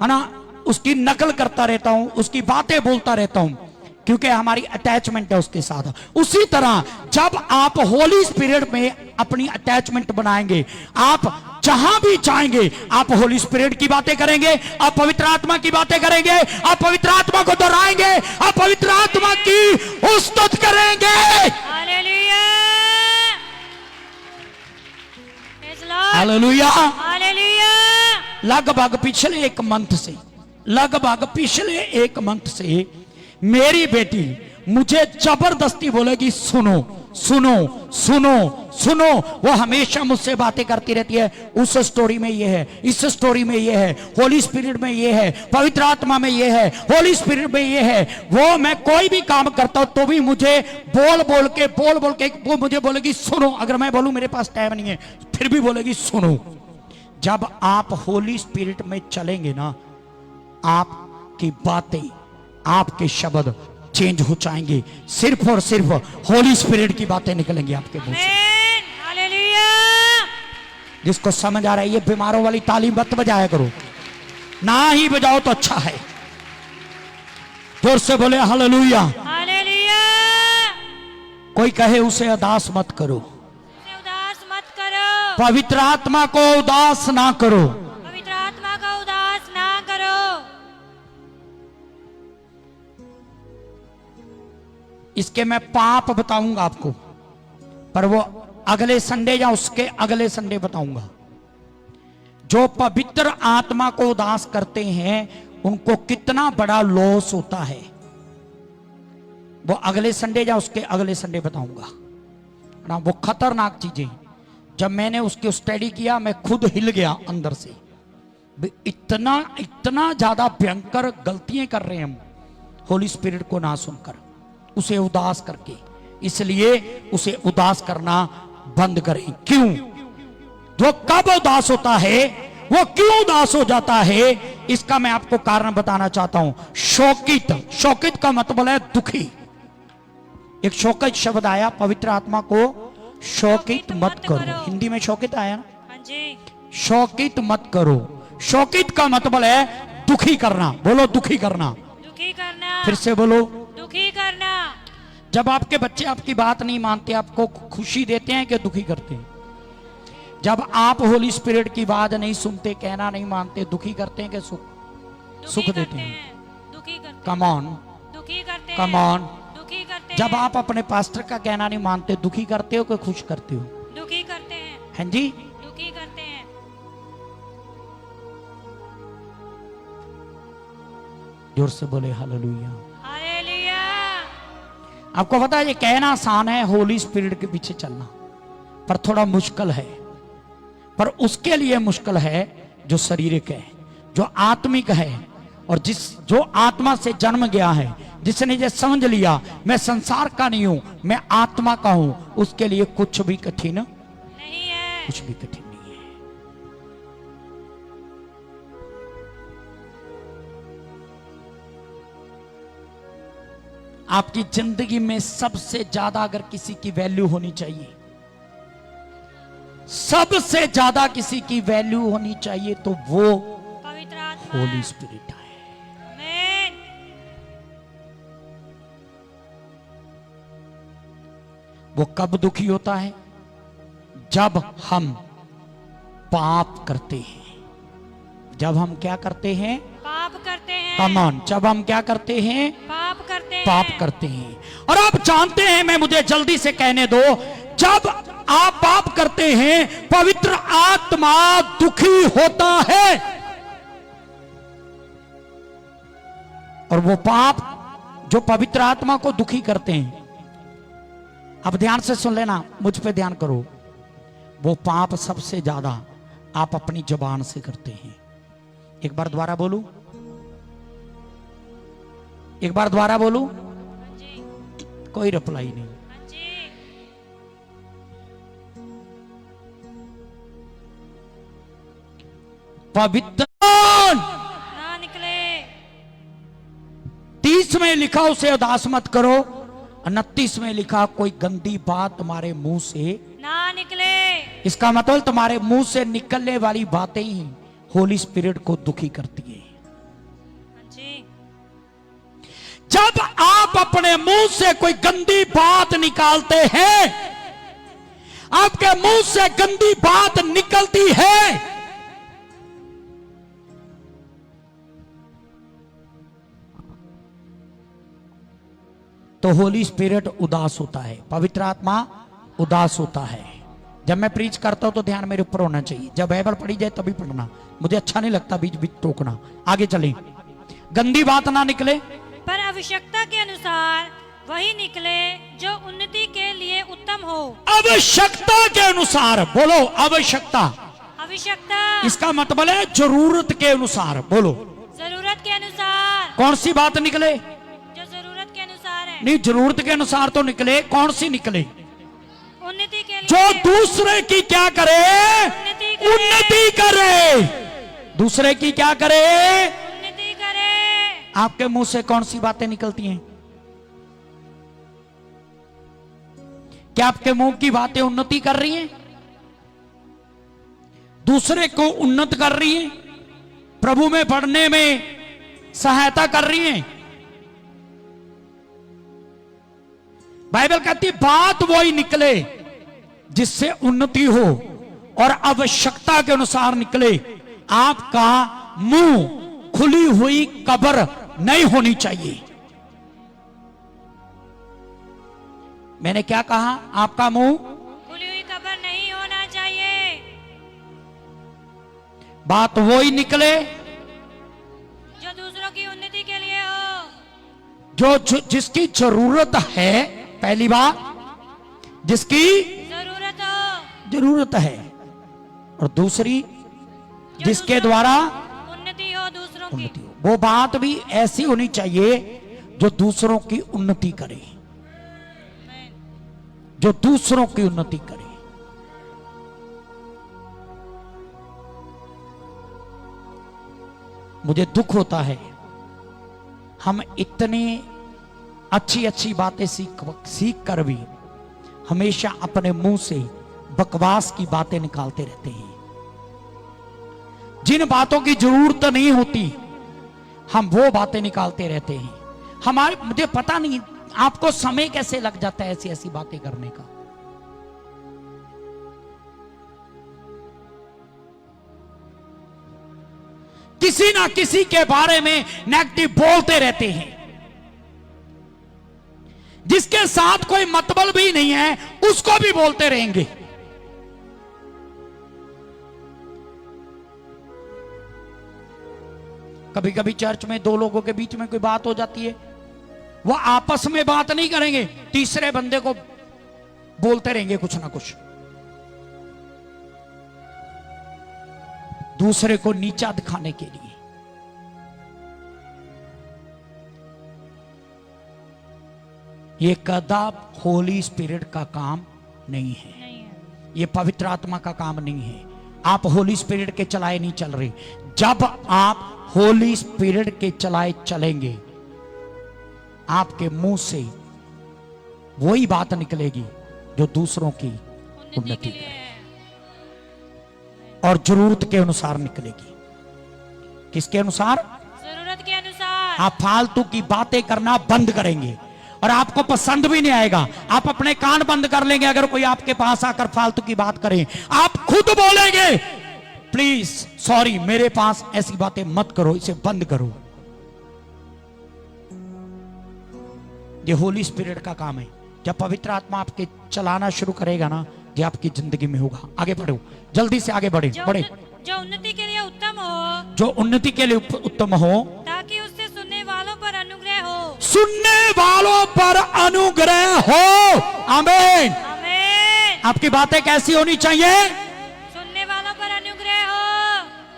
है ना उसकी नकल करता रहता हूं, उसकी बातें बोलता रहता हूं, क्योंकि हमारी अटैचमेंट है उसके साथ। उसी तरह जब आप होली स्पिरिट में अपनी अटैचमेंट बनाएंगे, आप जहां भी जाएंगे आप होली स्पिरिट की बातें करेंगे, आप पवित्र आत्मा की बातें करेंगे, आप पवित्र आत्मा को दोहराएंगे, आप पवित्र आत्मा की स्तुति करेंगे। Hallelujah, praise Lord, hallelujah. Hallelujah. लगभग पिछले एक मंथ से मेरी बेटी मुझे जबरदस्ती बोलेगी सुनो सुनो सुनो सुनो। वो हमेशा मुझसे बातें करती रहती है, उस स्टोरी में ये है, इस स्टोरी में ये है, होली स्पिरिट में ये है, पवित्र आत्मा में ये है, होली स्पिरिट में ये है। वो मैं कोई भी काम करता हूं तो भी मुझे बोल बोल के वो मुझे बोलेगी सुनो। अगर मैं बोलूं मेरे पास टाइम नहीं है, फिर भी बोलेगी सुनो। जब आप होली स्पिरिट में चलेंगे ना, आपकी बातें, आपके शब्द चेंज हो जाएंगे। सिर्फ और सिर्फ होली स्पिरिट की बातें निकलेंगी आपके मुंह से। हालेलुया। जिसको समझ आ रहा है, ये बीमारों वाली ताली मत बजाया करो, ना ही बजाओ तो अच्छा है। जोर से बोले हालेलुया। हालेलुया। कोई कहे उसे उदास मत करो, उसे उदास मत करो, पवित्र आत्मा को उदास ना करो। पवित्र आत्मा का उदास ना करो। इसके मैं पाप बताऊंगा आपको, पर वो अगले संडे या उसके अगले संडे बताऊंगा। जो पवित्र आत्मा को उदास करते हैं उनको कितना बड़ा लॉस होता है, वो अगले संडे या उसके अगले संडे बताऊंगा ना। वो खतरनाक चीजें, जब मैंने उसकी स्टडी किया मैं खुद हिल गया अंदर से। इतना ज्यादा भयंकर गलतियां कर रहे हैं हम होली स्पिरिट को ना सुनकर, उसे उदास करके। इसलिए उसे उदास करना बंद करें। क्यों? वो कब उदास होता है, वो क्यों उदास हो जाता है, इसका मैं आपको कारण बताना चाहता हूं। शोकित का मतलब है दुखी। एक शोकित शब्द आया, पवित्र आत्मा को शोकित मत करो। हिंदी में शोकित आया ना? हाँ जी। शोकित मत करो। शोकित का मतलब है दुखी करना। बोलो दुखी करना। दुखी करना। फिर से बोलो दुखी करना। जब आपके बच्चे आपकी बात नहीं मानते, आपको खुशी देते हैं कि दुखी करते हैं? जब आप होली स्पिरिट की बात नहीं सुनते, कहना नहीं मानते, दुखी करते हैं कि सुख देते हैं? दुखी करते हैं। कम ऑन, दुखी करते हैं। Come on. दुखी करते हैं। जब आप अपने पास्टर का कहना नहीं मानते, दुखी करते हो कि खुश करते हो? दुखी करते हैं। हैं जी? दुखी करते हैं। जोर से बोले हालेलुया। हालेलुया। आपको पता है ये कहना आसान है, होली स्पिरिट के पीछे चलना पर थोड़ा मुश्किल है। पर उसके लिए मुश्किल है जो शारीरिक है, जो आत्मिक है, और जो आत्मा से जन्म गया है, जिसने ये समझ लिया मैं संसार का नहीं हूं, मैं आत्मा का हूं, उसके लिए कुछ भी कठिन नहीं है। कुछ भी कठिन नहीं है। आपकी जिंदगी में सबसे ज्यादा अगर किसी की वैल्यू होनी चाहिए, सबसे ज्यादा किसी की वैल्यू होनी चाहिए, तो वो पवित्र आत्मा होली स्पिरिट है। आमीन। वो कब दुखी होता है? जब हम पाप करते हैं। जब हम क्या करते हैं? पाप करते हैं। Come on. जब हम क्या करते हैं? पाप करते हैं। पाप करते हैं। और आप जानते हैं, मैं मुझे जल्दी से कहने दो, जब आप पाप करते हैं पवित्र आत्मा दुखी होता है, और वो पाप जो पवित्र आत्मा को दुखी करते हैं, अब ध्यान से सुन लेना, मुझ पे ध्यान करो। वो पाप सबसे ज्यादा आप अपनी जुबान से करते हैं। एक बार दोबारा बोलूं, एक बार दोबारा बोलूं। हाँ जी, कोई रिप्लाई नहीं। हाँ जी, पवित्र ना निकले। 30 में लिखा उसे उदास मत करो, 29 में लिखा कोई गंदी बात तुम्हारे मुंह से ना निकले। इसका मतलब तुम्हारे मुंह से निकलने वाली बातें ही होली स्पिरिट को दुखी करती है। हाँ जी, जब आप अपने मुंह से कोई गंदी बात निकालते हैं, आपके मुंह से गंदी बात निकलती है, तो होली स्पिरिट उदास होता है, पवित्र आत्मा उदास होता है। जब मैं प्रीच करता हूं तो ध्यान मेरे ऊपर होना चाहिए। जब बाइबल पढ़ी जाए तभी पढ़ना, मुझे अच्छा नहीं लगता बीच बीच टोकना। आगे चलें। गंदी बात ना निकले, पर आवश्यकता के अनुसार वही निकले जो उन्नति के लिए उत्तम हो। आवश्यकता के अनुसार। बोलो आवश्यकता। आवश्यकता, इसका मतलब है जरूरत के अनुसार। बोलो जरूरत के अनुसार। कौन सी बात निकले? जो जरूरत के अनुसार है। नहीं, जरूरत के अनुसार तो निकले। कौन सी निकले? उन्नति के लिए। जो दूसरे की क्या करे? उन्नति करे। उन्नति करे। दूसरे की क्या करे? उन्नति करे। आपके मुंह से कौन सी बातें निकलती हैं? क्या आपके मुंह की बातें उन्नति कर रही हैं? दूसरे को उन्नत कर रही हैं? प्रभु में बढ़ने में सहायता कर रही हैं? बाइबल कहती है बात वही निकले जिससे उन्नति हो और आवश्यकता के अनुसार निकले। आपका मुंह खुली हुई कब्र नहीं होनी चाहिए। मैंने क्या कहा? आपका मुंह खुली हुई कब्र नहीं होना चाहिए। बात वही निकले जो दूसरों की उन्नति के लिए हो। जो जिसकी जरूरत है। पहली बात, जिसकी जरूरत हो। जरूरत है, और दूसरी जो जिसके दूसरों द्वारा की उन्नति हो, दूसरों की। उन्नति हो। वो बात भी ऐसी होनी चाहिए जो दूसरों की उन्नति करे, जो दूसरों की उन्नति करे। मुझे दुख होता है हम इतनी अच्छी अच्छी बातें सीख कर भी हमेशा अपने मुंह से बकवास की बातें निकालते रहते हैं। जिन बातों की जरूरत नहीं होती हम वो बातें निकालते रहते हैं। हमारे, मुझे पता नहीं आपको समय कैसे लग जाता है ऐसी ऐसी बातें करने का। किसी ना किसी के बारे में नेगेटिव बोलते रहते हैं। जिसके साथ कोई मतलब भी नहीं है उसको भी बोलते रहेंगे। कभी कभी चर्च में दो लोगों के बीच में कोई बात हो जाती है, वो आपस में बात नहीं करेंगे, तीसरे बंदे को बोलते रहेंगे कुछ ना कुछ, दूसरे को नीचा दिखाने के लिए। ये कदाप होली स्पिरिट का काम नहीं है, नहीं है। ये पवित्र आत्मा का काम नहीं है। आप होली स्पिरिट के चलाए नहीं चल रहे। जब आप होली स्पिरिट के चलाए चलेंगे आपके मुंह से वही बात निकलेगी जो दूसरों की उन्नति के लिए करे है। और जरूरत के अनुसार निकलेगी। किसके अनुसार? जरूरत के अनुसार। आप फालतू की बातें करना बंद करेंगे और आपको पसंद भी नहीं आएगा। आप अपने कान बंद कर लेंगे अगर कोई आपके पास आकर फालतू की बात करे। आप खुद बोलेंगे प्लीज सॉरी, मेरे पास ऐसी बातें मत करो, इसे बंद करो। ये होली स्पिरिट का काम है। जब पवित्र आत्मा आपके चलाना शुरू करेगा ना, ये आपकी जिंदगी में होगा। आगे बढ़ो, जल्दी से आगे बढ़े बढ़े। जो उन्नति के लिए उत्तम हो, जो उन्नति के लिए उत्तम हो, ताकि उससे सुनने वालों पर अनुग्रह हो। सुनने वालों पर अनुग्रह हो। आमीन। आमीन। आपकी बातें कैसी होनी चाहिए? सुनने वालों पर अनुग्रह हो।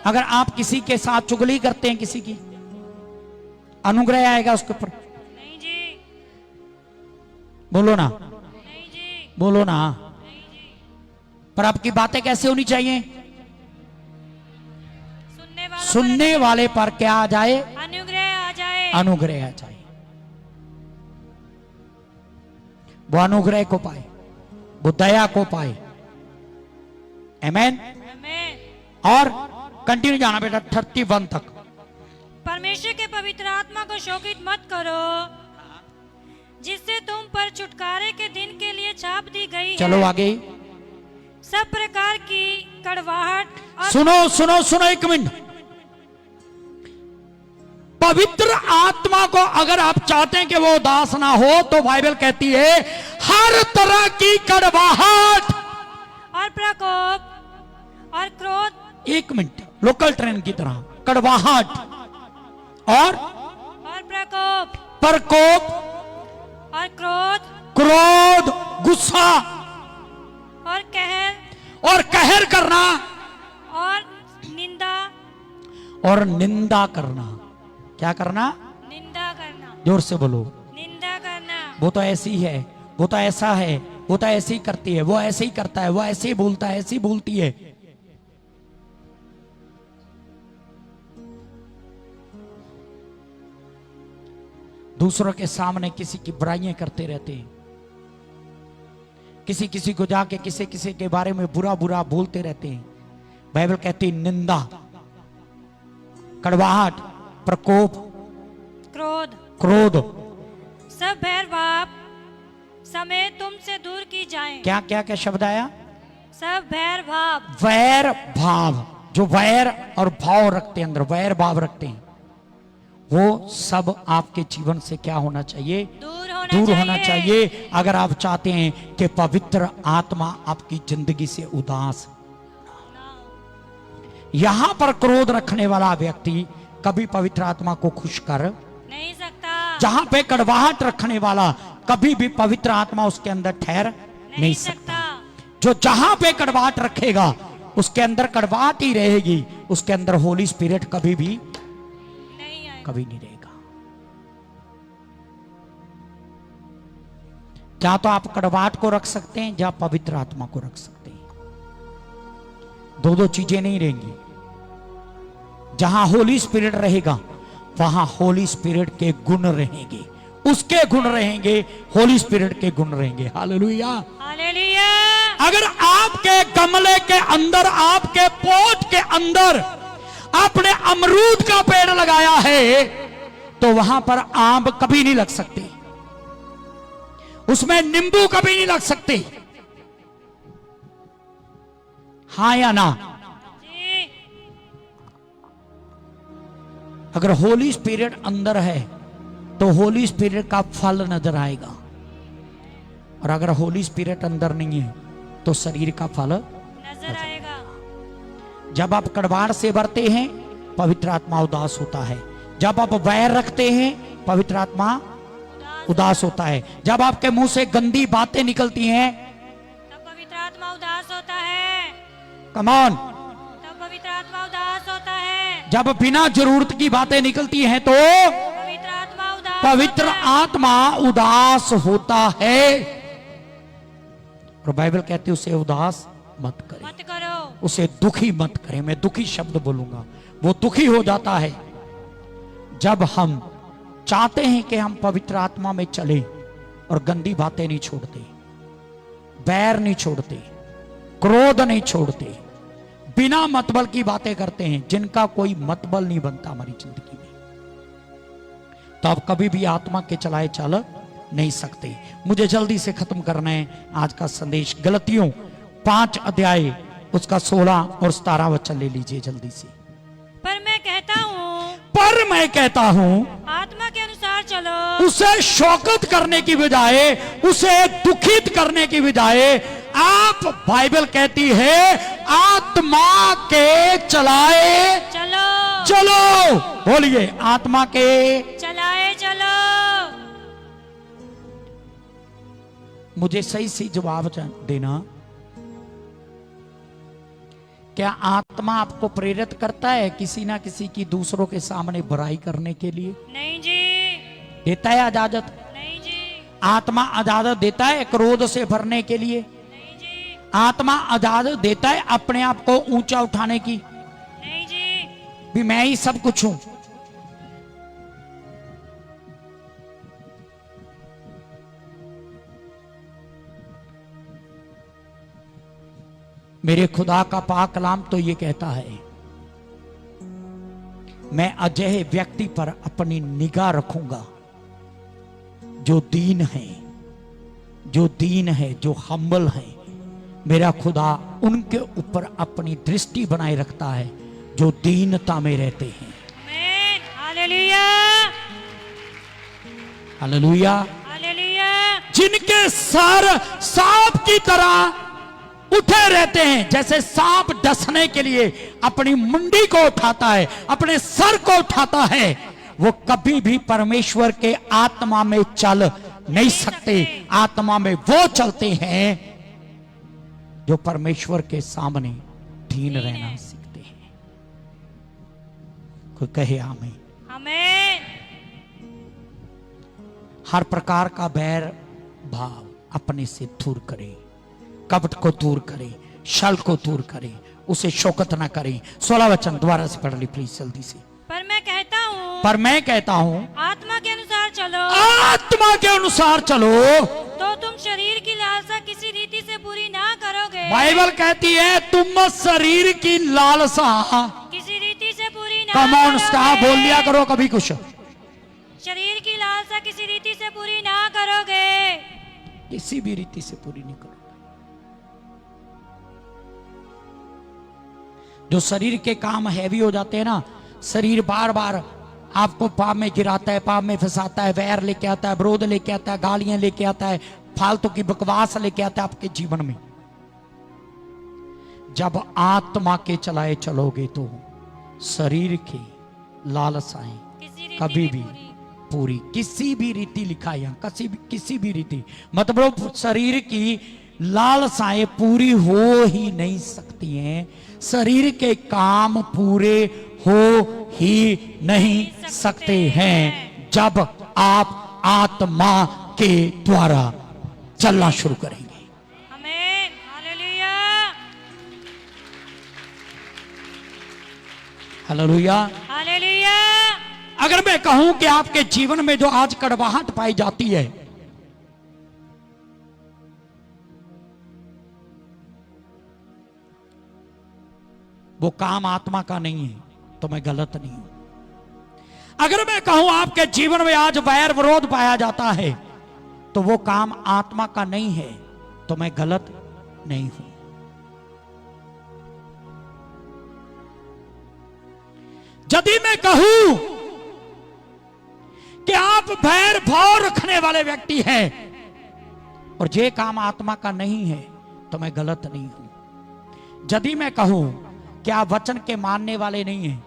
अगर आप किसी के साथ चुगली करते हैं किसी की, अनुग्रह आएगा उसके ऊपर? नहीं जी, बोलो ना, नहीं जी, बोलो ना। नहीं जी। पर आपकी बातें कैसे होनी चाहिए? सुनने वाले पर क्या आ जाए? अनुग्रह आ जाए। अनुग्रह आ जाए, वो अनुग्रह को पाए, वो दया को पाए। आमीन। आमीन। और कंटिन्यू जाना बेटा 31 तक। परमेश्वर के पवित्र आत्मा को शोकित मत करो, जिससे तुम पर छुटकारे के दिन के लिए छाप दी गई है। चलो आगे। सब प्रकार की कड़वाहट और सुनो सुनो सुनो, एक मिनट। पवित्र आत्मा को अगर आप चाहते हैं कि वो उदास ना हो, तो बाइबल कहती है हर तरह की कड़वाहट और प्रकोप और क्रोध। एक मिनट, लोकल ट्रेन की तरह, कड़वाहट और प्रकोप प्रकोप और क्रोध क्रोध, गुस्सा और कहर करना और निंदा। और निंदा करना। क्या करना? निंदा करना। जोर से बोलो। निंदा करना। वो तो ऐसी है, वो तो ऐसा है, वो तो ऐसे ही करती है, वो ऐसे ही करता है, वो ऐसे ही बोलता है, ऐसी ही बोलती है। दूसरों के सामने किसी की बुराइयां करते रहते हैं, किसी किसी को जाके किसी किसी के बारे में बुरा बुरा बोलते रहते हैं। बाइबल कहती निंदा, कड़वाहट, प्रकोप, क्रोध, क्रोध, सब बैर भाव समेत तुमसे दूर की जाएं। क्या क्या क्या शब्द आया? सब बैर भाव। वैर भाव, जो वैर और भाव रखते हैं, अंदर वैर भाव रखते हैं, वो सब आपके जीवन से क्या होना चाहिए? दूर होना चाहिए। अगर आप चाहते हैं कि पवित्र आत्मा आपकी जिंदगी से उदास। यहां पर क्रोध रखने वाला व्यक्ति कभी पवित्र आत्मा को खुश कर नहीं सकता। जहां पे कड़वाहट रखने वाला कभी भी पवित्र आत्मा उसके अंदर ठहर नहीं सकता। जो जहां पे कड़वाहट रखेगा उसके अंदर कड़वाहट ही रहेगी, उसके अंदर होली स्पिरिट कभी भी कभी नहीं रहेगा। क्या तो आप कड़वाहट को रख सकते हैं, या पवित्र आत्मा को रख सकते हैं। दो दो चीजें नहीं रहेंगी। जहां होली स्पिरिट रहेगा वहां होली स्पिरिट के गुण रहेंगे, उसके गुण रहेंगे, होली स्पिरिट के गुण रहेंगे। Hallelujah, hallelujah. अगर आपके गमले के अंदर, आपके पॉट के अंदर आपने अमरूद का पेड़ लगाया है, तो वहां पर आम कभी नहीं लग सकते, उसमें नींबू कभी नहीं लग सकते। हाँ या ना? जी। अगर होली स्पिरिट अंदर है तो होली स्पिरिट का फल नजर आएगा, और अगर होली स्पिरिट अंदर नहीं है तो शरीर का फल नजर आएगा। जब आप कड़वाहट से भरते हैं पवित्र आत्मा उदास होता है। जब आप वैर रखते हैं पवित्र आत्मा उदास होता है। जब आपके मुंह से गंदी बातें निकलती हैं तब पवित्र आत्मा उदास होता है। Come on. तब पवित्र आत्मा उदास होता है। जब बिना जरूरत की बातें निकलती हैं तो पवित्र आत्मा उदास पवित्र होता है। आत्मा उदास होता है। और बाइबल कहती है उसे उदास मत करे, मत करो। उसे दुखी मत करे। मैं दुखी शब्द बोलूंगा, वो दुखी हो जाता है जब हम चाहते हैं कि हम पवित्र आत्मा में चलें और गंदी बातें नहीं छोड़ते, बैर नहीं छोड़ते, क्रोध नहीं छोड़ते, बिना मतबल की बातें करते हैं जिनका कोई मतबल नहीं बनता हमारी जिंदगी में, तो आप कभी भी आत्मा के चलाए चल नहीं सकते। मुझे जल्दी से खत्म करना है आज का संदेश। गलतियों 5 अध्याय उसका 16 और 17 वचन ले लीजिए जल्दी से। पर मैं कहता हूँ आत्मा के अनुसार चलो। उसे शौकत करने की बजाय, उसे दुखित करने की बजाय आप, बाइबल कहती है आत्मा के चलाए चलो। चलो, बोलिए आत्मा के चलाए चलो। मुझे सही सही जवाब देना। क्या आत्मा आपको प्रेरित करता है किसी ना किसी की दूसरों के सामने बुराई करने के लिए? नहीं जी। देता है इजाजत? नहीं जी। आत्मा इजाजत देता है क्रोध से भरने के लिए? नहीं जी। आत्मा इजाजत देता है अपने आप को ऊंचा उठाने की? नहीं जी। भी मैं ही सब कुछ हूं। मेरे खुदा का पाक कलाम तो ये कहता है, मैं अजय व्यक्ति पर अपनी निगाह रखूंगा जो दीन है, जो दीन है, जो हम्बल है। मेरा खुदा उनके ऊपर अपनी दृष्टि बनाए रखता है जो दीनता में रहते हैं। आमीन। हालेलुया। हालेलुया। हालेलुया। जिनके सर सांप की तरह उठे रहते हैं, जैसे सांप डसने के लिए अपनी मुंडी को उठाता है, अपने सर को उठाता है, वो कभी भी परमेश्वर के आत्मा में चल नहीं सकते। आत्मा में वो चलते हैं जो परमेश्वर के सामने दीन रहना सीखते हैं। कोई कहे आमीन। आमीन। हर प्रकार का बैर भाव अपने से दूर करें, कपट को दूर करें, छल को दूर करें, उसे शौकत ना करें। 16 वचन दोबारा से पढ़ ली प्लीज जल्दी से। पर मैं कहता हूँ आत्मा के अनुसार चलो। आत्मा के अनुसार चलो तो तुम शरीर की लालसा किसी रीति से पूरी ना करोगे। बाइबल कहती है तुम शरीर की लालसा किसी रीति से पूरी ना कम ऑन करोगे। स्टाफ बोल लिया करो कभी कुछ। शरीर की लालसा किसी रीति से पूरी ना करोगे। किसी भी रीति से पूरी नहीं करो। जो शरीर के काम हैवी हो जाते हैं ना, शरीर बार बार आपको पाप में गिराता है, पाप में फंसाता है, वैर लेके आता है, विरोध लेके आता है, गालियां लेके आता है, फालतू की बकवास लेके आता है आपके जीवन में। जब आत्मा के चलाए चलोगे तो शरीर की लालसाएं कभी भी पूरी, किसी भी रीति लिखा है यहाँ, किसी भी रीति, मतलब शरीर की लालसाएं पूरी हो ही नहीं सकती हैं। शरीर के काम पूरे हो ही नहीं सकते हैं जब आप आत्मा के द्वारा चलना शुरू करेंगे। आमीन। हालेलुया। हालेलुया। हालेलुया। अगर मैं कहूं कि आपके जीवन में जो आज कड़वाहट पाई जाती है, वो काम आत्मा का नहीं है तो मैं गलत नहीं हूं। अगर मैं कहूं आपके जीवन में आज वैर विरोध पाया जाता है तो वो काम आत्मा का नहीं है तो मैं गलत नहीं हूं। यदि मैं कहूं कि आप वैर भाव रखने वाले व्यक्ति हैं और ये काम आत्मा का नहीं है तो मैं गलत नहीं हूं। यदि मैं कहूं कि आप वचन के मानने वाले नहीं हैं,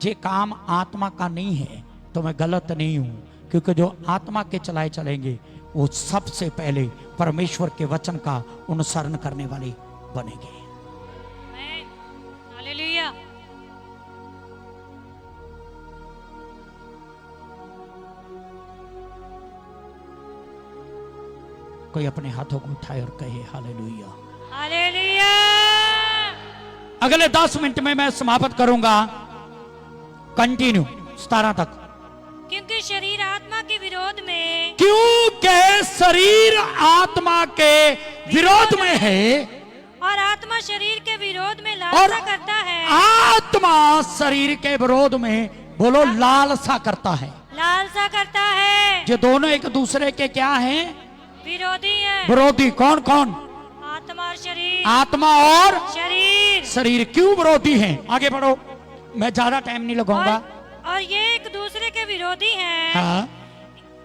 ये काम आत्मा का नहीं है तो मैं गलत नहीं हूं, क्योंकि जो आत्मा के चलाए चलेंगे वो सबसे पहले परमेश्वर के वचन का अनुसरण करने वाले बनेंगे। आमीन। हालेलुया। कोई अपने हाथों को उठाए और कहे हालेलुया। हालेलुया। अगले 10 मिनट में मैं समाप्त करूंगा, कंटिन्यू 17 तक। क्योंकि शरीर आत्मा के विरोध में, क्योंकि शरीर आत्मा के विरोध में है और आत्मा शरीर के विरोध में और लालसा करता है। आत्मा शरीर के विरोध में, बोलो, लालसा करता है। लालसा करता है। ये दोनों एक दूसरे के क्या हैं? विरोधी है। विरोधी। कौन कौन? आत्मा और शरीर। आत्मा और शरीर। शरीर क्यों विरोधी हैं? आगे बढ़ो, मैं ज्यादा टाइम नहीं लगाऊंगा। और ये एक दूसरे के विरोधी हैं। हाँ,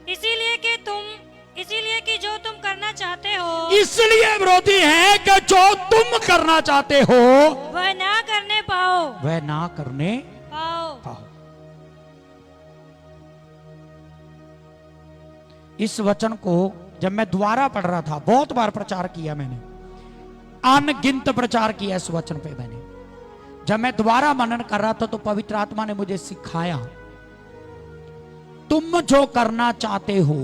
इसीलिए कि जो तुम करना चाहते हो, इसलिए विरोधी हैं कि जो तुम करना चाहते हो वह ना करने पाओ। वह ना करने पाओ। पाओ। इस वचन को जब मैं दोबारा पढ़ रहा था, बहुत बार प्रचार किया मैंने, अनगिनत प्रचार किया इस वचन पे मैंने। जब मैं दोबारा मनन कर रहा था तो पवित्र आत्मा ने मुझे सिखाया, तुम जो करना चाहते हो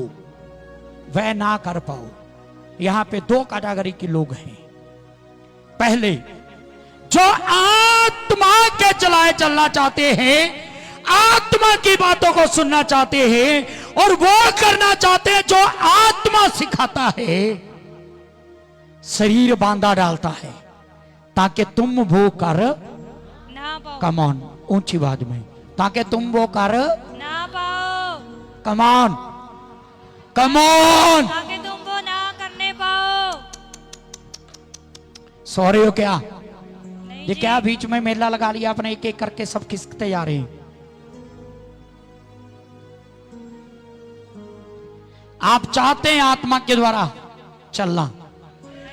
वह ना कर पाओ। यहां पे दो कैटेगरी के लोग हैं। पहले जो आत्मा के चलाए चलना चाहते हैं, आत्मा की बातों को सुनना चाहते हैं और वो करना चाहते हैं जो आत्मा सिखाता है। शरीर बांधा डालता है ताकि तुम वो कर ना पाओ, कम ऑन, ऊंची आवाज में, ताकि तुम वो कर ना पाओ, कम ऑन, कम ऑन। ताकि तुम वो ना करने पाओ। सॉरी हो क्या? नहीं ये जी। क्या बीच में मेला लगा लिया आपने, एक एक करके सब खिसकते जा रहे हैं। आप चाहते हैं आत्मा के द्वारा चलना,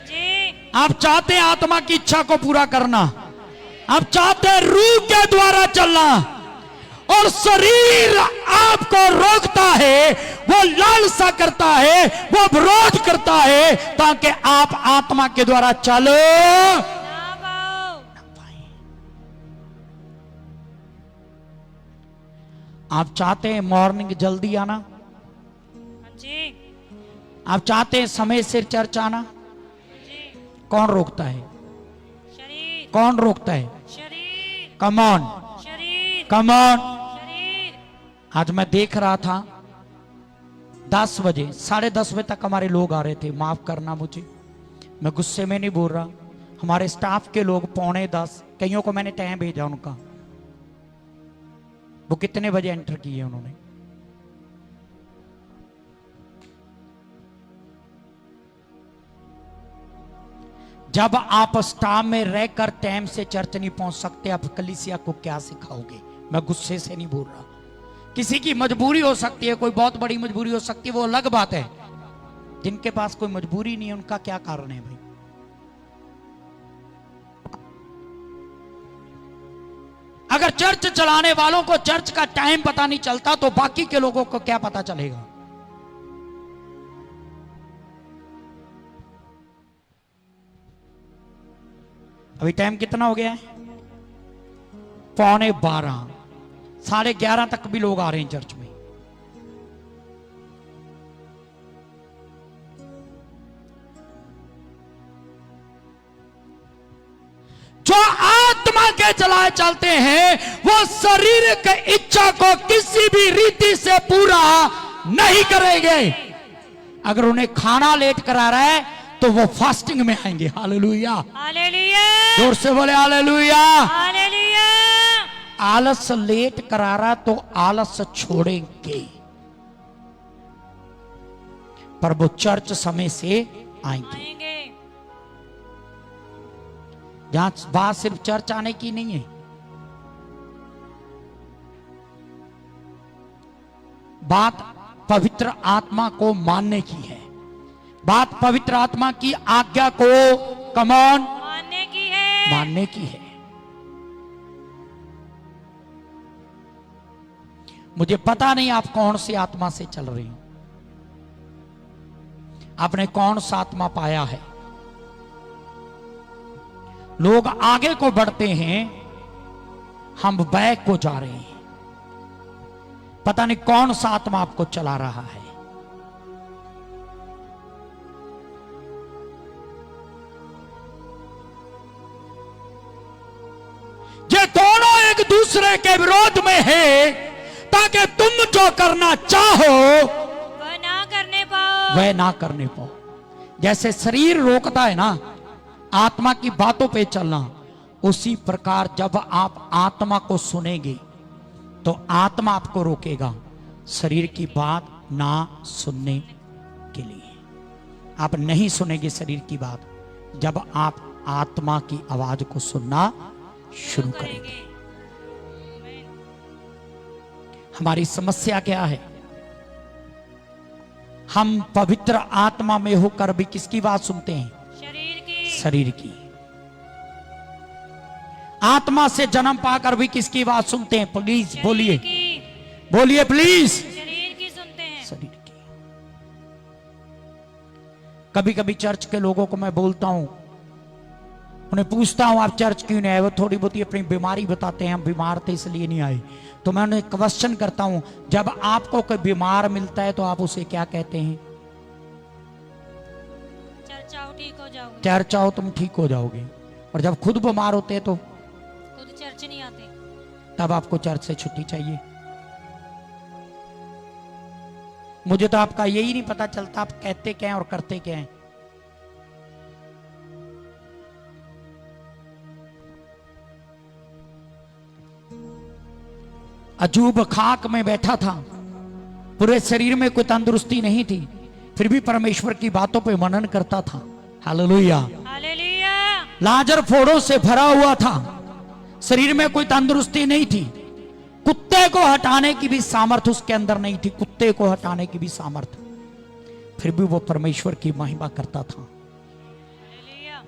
जी, आप चाहते हैं आत्मा की इच्छा को पूरा करना, आप चाहते हैं रूह के द्वारा चलना, और शरीर आपको रोकता है, वो लालसा करता है, वो विरोध करता है ताकि आप आत्मा के द्वारा चलो ना पाओ। आप चाहते हैं मॉर्निंग जल्दी आना, जी, आप चाहते हैं समय से चर्च आना, जी, कौन रोकता है? शरीर, कौन रोकता है? शरीर, कम ऑन, शरीर, कम ऑन। शरीर। आज मैं देख रहा था 10 बजे, 10:30 बजे तक हमारे लोग आ रहे थे। माफ करना मुझे, मैं गुस्से में नहीं बोल रहा। हमारे स्टाफ के लोग 9:45, कईयों को मैंने टाइम भेजा उनका, वो कितने बजे एंटर किए उन्होंने। जब आप स्टाफ में रहकर टाइम से चर्च नहीं पहुंच सकते, आप कलीसिया को क्या सिखाओगे? मैं गुस्से से नहीं बोल रहा। किसी की मजबूरी हो सकती है, कोई बहुत बड़ी मजबूरी हो सकती है, वो अलग बात है। जिनके पास कोई मजबूरी नहीं है उनका क्या कारण है भाई? अगर चर्च चलाने वालों को चर्च का टाइम पता नहीं चलता तो बाकी के लोगों को क्या पता चलेगा? अभी टाइम कितना हो गया है? 11:15, 11:30 तक भी लोग आ रहे हैं चर्च में। जो आत्मा के चलाए चलते हैं वो शरीर की इच्छा को किसी भी रीति से पूरा नहीं करेंगे। अगर उन्हें खाना लेट करा रहा है तो वो फास्टिंग में आएंगे। हालेलुया, हालेलुया, जोर से बोले हालेलुया। हालेलुया। आलस लेट करा रहा तो आलस छोड़ेंगे, पर वो चर्च समय से आएंगे। आएंगे। जहां बात सिर्फ चर्च आने की नहीं है, बात पवित्र आत्मा को मानने की है, बात पवित्र आत्मा की आज्ञा को कमॉन मानने की है। मानने की है। मुझे पता नहीं आप कौन सी आत्मा से चल रही हो, आपने कौन सा आत्मा पाया है। लोग आगे को बढ़ते हैं, हम बैक को जा रहे हैं। पता नहीं कौन सा आत्मा आपको चला रहा है। ये दोनों एक दूसरे के विरोध में है ताकि तुम जो करना चाहो वह ना करने पाओ। वह ना करने पाओ। जैसे शरीर रोकता है ना आत्मा की बातों पे चलना, उसी प्रकार जब आप आत्मा को सुनेंगे तो आत्मा आपको रोकेगा शरीर की बात ना सुनने के लिए। आप नहीं सुनेंगे शरीर की बात जब आप आत्मा की आवाज को सुनना शुरू करेंगे। हमारी समस्या क्या है? हम पवित्र आत्मा में होकर भी किसकी बात सुनते हैं? शरीर की। शरीर की। आत्मा से जन्म पाकर भी किसकी बात सुनते हैं? प्लीज बोलिए, शरीर की। बोलिए प्लीज। शरीर की सुनते हैं। शरीर की। कभी कभी चर्च के लोगों को मैं बोलता हूं, उन्हें पूछता हूं आप चर्च क्यों नहीं आए, वो थोड़ी बहुत अपनी बीमारी बताते हैं, हम बीमार थे इसलिए नहीं आए। तो मैं उन्हें क्वेश्चन करता हूं, जब आपको कोई बीमार मिलता है तो आप उसे क्या कहते हैं? चर्च आओ ठीक हो जाओगे। चर्च आओ तुम ठीक हो जाओगे। और जब खुद बीमार होते हैं तो खुद चर्च नहीं आते। तब आपको चर्च से छुट्टी चाहिए। मुझे तो आपका यही नहीं पता चलता आप कहते क्या हैं और करते क्या हैं। अजूब खाक में बैठा था, पूरे शरीर में कोई तंदुरुस्ती नहीं थी, फिर भी परमेश्वर की बातों पे मनन करता था। हालेलुया। हालेलुया। लाजर फोड़ों से भरा हुआ था, शरीर में कोई तंदुरुस्ती नहीं थी, कुत्ते को हटाने की भी सामर्थ उसके अंदर नहीं थी, कुत्ते को हटाने की भी सामर्थ, फिर भी वो परमेश्वर की महिमा करता था। हालेलुया।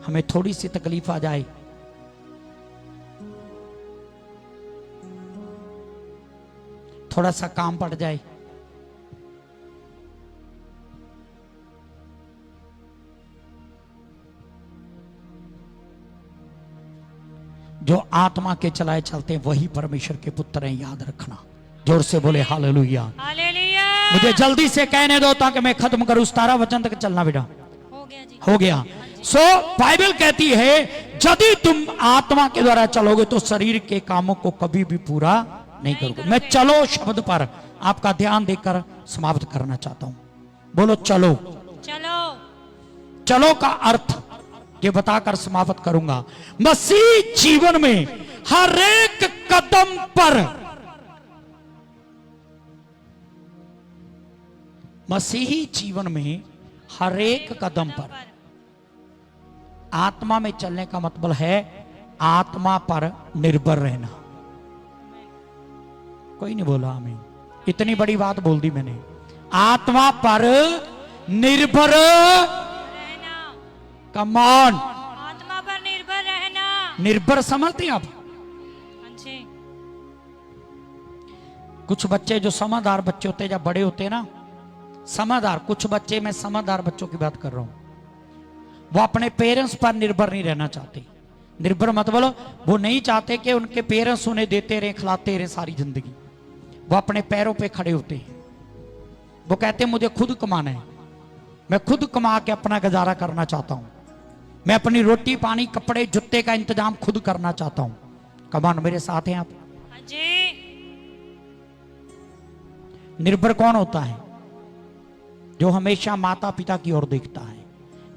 हमें थोड़ी सी तकलीफ आ जाए, थोड़ा सा काम पड़ जाए, जो आत्मा के चलाए चलते हैं वही परमेश्वर के पुत्र हैं, याद रखना। जोर से बोले हालेलुया। हालेलुया। मुझे जल्दी से कहने दो ताकि मैं खत्म करूं, 17 वचन तक चलना बेटा। हो गया जी। हो गया। सो बाइबल कहती है यदि तुम आत्मा के द्वारा चलोगे तो शरीर के कामों को कभी भी पूरा नहीं करोगे। मैं चलो शब्द पर आपका ध्यान देकर समाप्त करना चाहता हूं। बोलो चलो। चलो। चलो का अर्थ ये बताकर समाप्त करूंगा। मसीह जीवन में हर एक कदम पर, मसीही जीवन में हर एक कदम पर आत्मा में चलने का मतलब है आत्मा पर निर्भर रहना। कोई नहीं बोला हमें, इतनी बड़ी बात बोल दी मैंने। आत्मा पर निर्भर रहना। कमान, आत्मा पर निर्भर रहना। निर्भर समझते हैं आप? हाँ जी। कुछ बच्चे जो समझदार बच्चे होते हैं, जब बड़े होते हैं ना, समझदार कुछ बच्चे, मैं समझदार बच्चों की बात कर रहा हूं, वो अपने पेरेंट्स पर निर्भर नहीं रहना चाहते। निर्भर मतलब वो नहीं चाहते कि उनके पेरेंट्स उन्हें देते रहे, खिलाते रहे सारी जिंदगी। वो अपने पैरों पे खड़े होते हैं। वो कहते हैं मुझे खुद कमाना है, मैं खुद कमा के अपना गुजारा करना चाहता हूं, मैं अपनी रोटी पानी कपड़े जूते का इंतजाम खुद करना चाहता हूं। कमान मेरे साथ हैं आप? हाँ जी। निर्भर कौन होता है? जो हमेशा माता पिता की ओर देखता है।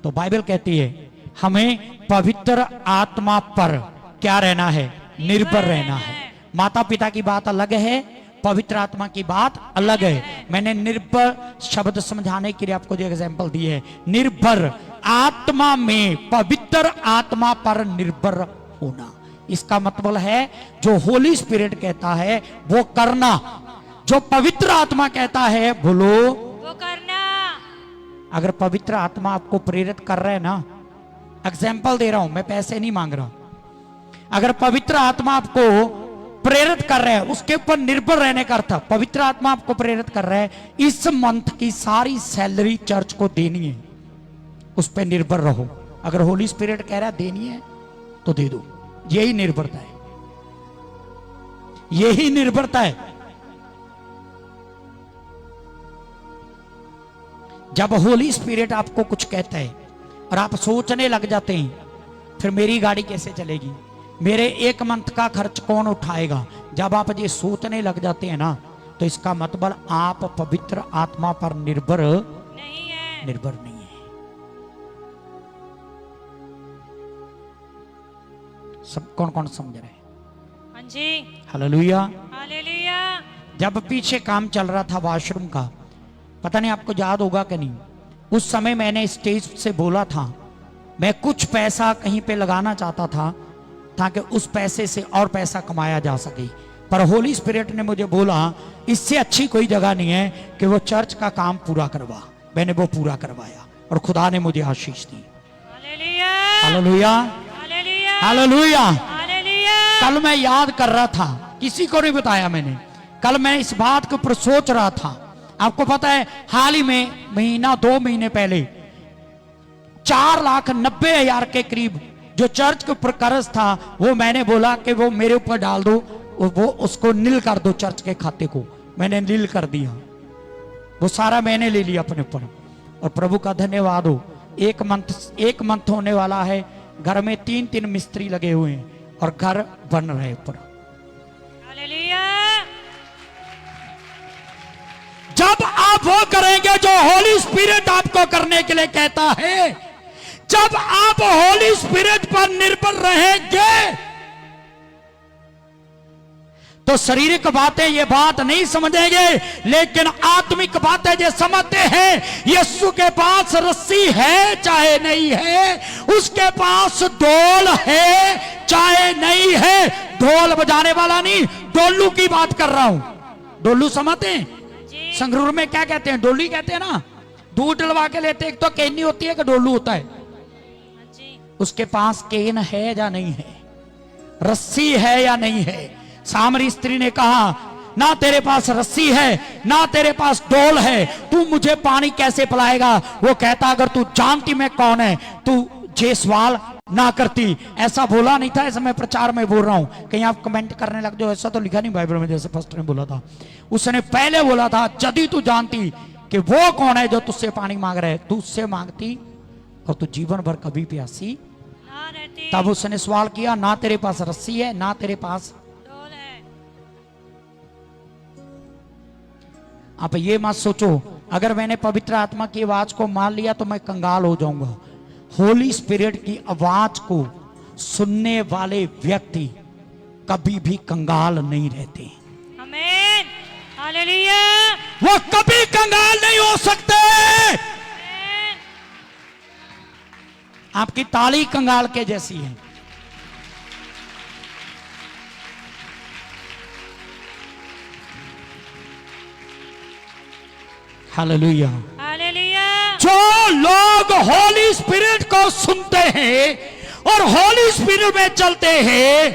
तो बाइबल कहती है हमें पवित्र आत्मा पर क्या रहना है? निर्भर रहना है। माता पिता की बात अलग है, पवित्र आत्मा की बात अलग है। मैंने निर्भर शब्द समझाने के लिए आपको जो एग्जांपल दी है, निर्भर आत्मा में पवित्र आत्मा पर निर्भर होना, इसका मतलब है जो होली स्पिरिट कहता है वो करना, जो पवित्र आत्मा कहता है बोलो वो करना। अगर पवित्र आत्मा आपको प्रेरित कर रहा है ना, एग्जाम्पल दे रहा हूं मैं, पैसे नहीं मांग रहा, अगर पवित्र आत्मा आपको प्रेरित कर रहा है, उसके ऊपर निर्भर रहने का अर्थ, पवित्र आत्मा आपको प्रेरित कर रहा है इस मंथ की सारी सैलरी चर्च को देनी है, उस पर निर्भर रहो। अगर होली स्पिरिट कह रहा है देनी है तो दे दो, यही निर्भरता है, यही निर्भरता है। जब होली स्पिरिट आपको कुछ कहता है और आप सोचने लग जाते हैं फिर मेरी गाड़ी कैसे चलेगी, मेरे एक मंथ का खर्च कौन उठाएगा, जब आप ये सोचने लग जाते हैं ना, तो इसका मतलब आप पवित्र आत्मा पर निर्भर नहीं है। निर्भर नहीं है। सब कौन कौन समझ रहे हैं? हाँ जी। हालेलुया। हालेलुया। जब पीछे काम चल रहा था वॉशरूम का, पता नहीं आपको याद होगा कि नहीं, उस समय मैंने स्टेज से बोला था मैं कुछ पैसा कहीं पे लगाना चाहता था ताकि उस पैसे से और पैसा कमाया जा सके, पर होली स्पिरिट ने मुझे बोला इससे अच्छी कोई जगह नहीं है कि वो चर्च का काम पूरा करवा। मैंने वो पूरा करवाया और खुदा ने मुझे आशीष दी। Hallelujah. Hallelujah. Hallelujah. Hallelujah. Hallelujah. कल मैं याद कर रहा था, किसी को नहीं बताया मैंने, कल मैं इस बात के ऊपर सोच रहा था। आपको पता है हाल ही में महीना 2 महीने पहले 4,90,000 के करीब जो चर्च के ऊपर कर्ज था, वो मैंने बोला कि वो मेरे ऊपर डाल दो, और वो उसको नील कर दो चर्च के खाते को। मैंने नील कर दिया, वो सारा मैंने ले लिया अपने ऊपर। और प्रभु का धन्यवाद हो, एक मंथ होने वाला है, घर में 3 मिस्त्री लगे हुए हैं और घर बन रहे ऊपर। हालेलुया। जब आप वो करेंगे जो होली स्पिरिट आपको करने के लिए कहता है, जब आप होली स्पिरिट पर निर्भर रहेंगे, तो शारीरिक बातें ये बात नहीं समझेंगे, लेकिन आत्मिक बातें जो समझते हैं। यीशु के पास रस्सी है चाहे नहीं है, उसके पास ढोल है चाहे नहीं है। ढोल बजाने वाला नहीं, डोलू की बात कर रहा हूं। डोलू समझते हैं? जी। संगरूर में क्या कहते हैं? डोली कहते हैं ना। दूध डलवा के लेते, एक तो केनी होती है कि डोलू होता है। जी। उसके पास केन है या नहीं है, रस्सी है या नहीं है। सामरी स्त्री ने कहा, ना तेरे पास रस्सी है ना तेरे पास डोल है, तू मुझे पानी कैसे पिलाएगा? वो कहता, अगर तू जानती मैं कौन है, तू ये सवाल ना करती। ऐसा बोला नहीं था, ऐसा मैं प्रचार में बोल रहा हूं। कहीं आप कमेंट करने लग जाओ, ऐसा तो लिखा नहीं बाइबल में, जैसे फर्स्ट ने बोला था। उसने पहले बोला था, यदि तू जानती कि वो कौन है जो तुझसे पानी मांग रहा है, तू उससे मांगती और तू जीवन भर कभी प्यासी ना रहती। तब उसने सवाल किया, ना तेरे पास रस्सी है ना तेरे पास। डोल है। आप ये मत सोचो, अगर मैंने पवित्र आत्मा की आवाज को मान लिया तो मैं कंगाल हो जाऊंगा। होली स्पिरिट की आवाज को सुनने वाले व्यक्ति कभी भी कंगाल नहीं रहते। आमीन। हालेलुया। वो कभी कंगाल नहीं हो सकते। आमीन। आपकी ताली कंगाल के जैसी है। हालेलुया। हालेलुया। जो लोग होली स्पिरिट को सुनते हैं और होली स्पिरिट में चलते हैं,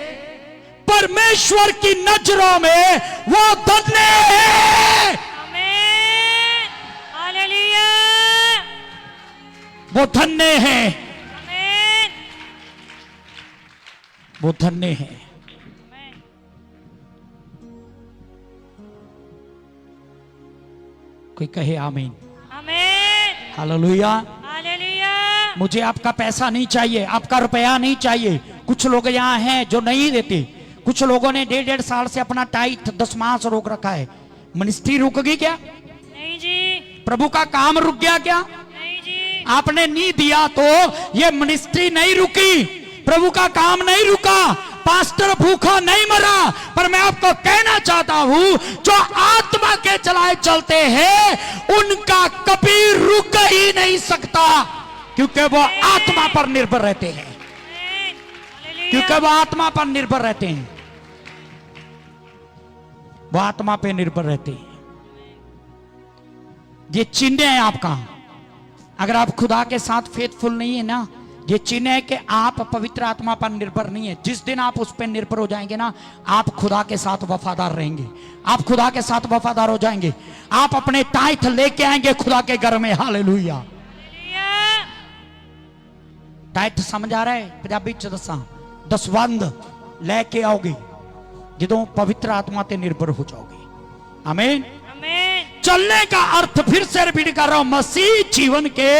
परमेश्वर की नजरों में वो धन्य है। आमीन। हालेलुया। वो धन्य है। आमीन। वो धन्य है। आमीन। कोई कहे आमीन। आमीन। हालेलुया। हालेलुया। मुझे आपका पैसा नहीं चाहिए, आपका रुपया नहीं चाहिए। कुछ लोग यहाँ हैं जो नहीं देते। कुछ लोगों ने 1.5 साल से अपना टाइट 10 माह से रोक रखा है। मिनिस्ट्री रुक गई क्या? नहीं जी। प्रभु का काम रुक गया क्या? नहीं जी। आपने नहीं दिया तो ये मिनिस्ट्री नहीं रुकी, प्रभु का काम नहीं रुका, पास्टर भूखा नहीं मरा। पर मैं आपको कहना चाहता हूं, जो आत्मा के चलाए चलते हैं उनका कभी रुक ही नहीं सकता, क्योंकि वो आत्मा पर निर्भर रहते हैं। आमीन। हालेलुया। क्योंकि वो आत्मा पर निर्भर रहते हैं। वो आत्मा पे निर्भर रहते हैं। ये चिन्ह है आपका। अगर आप खुदा के साथ फेथफुल नहीं है ना, ये चिन्ह है कि आप पवित्र आत्मा पर निर्भर नहीं है। जिस दिन आप उस पर निर्भर हो जाएंगे ना, आप खुदा के साथ वफादार रहेंगे। आप खुदा के साथ वफादार हो जाएंगे। आप अपने टाइट लेके आएंगे खुदा के घर में। हालेलुया। हालेलुया। टाइट समझ आ रहा है? पंजाबी च दसा, दसवंध लेके आओगे ਜਦੋਂ पवित्र आत्मा ते निर्भर हो जाओगे। आमीन। आमीन। चलने का अर्थ फिर से रिपीट कर रहा हूं, मसीह जीवन के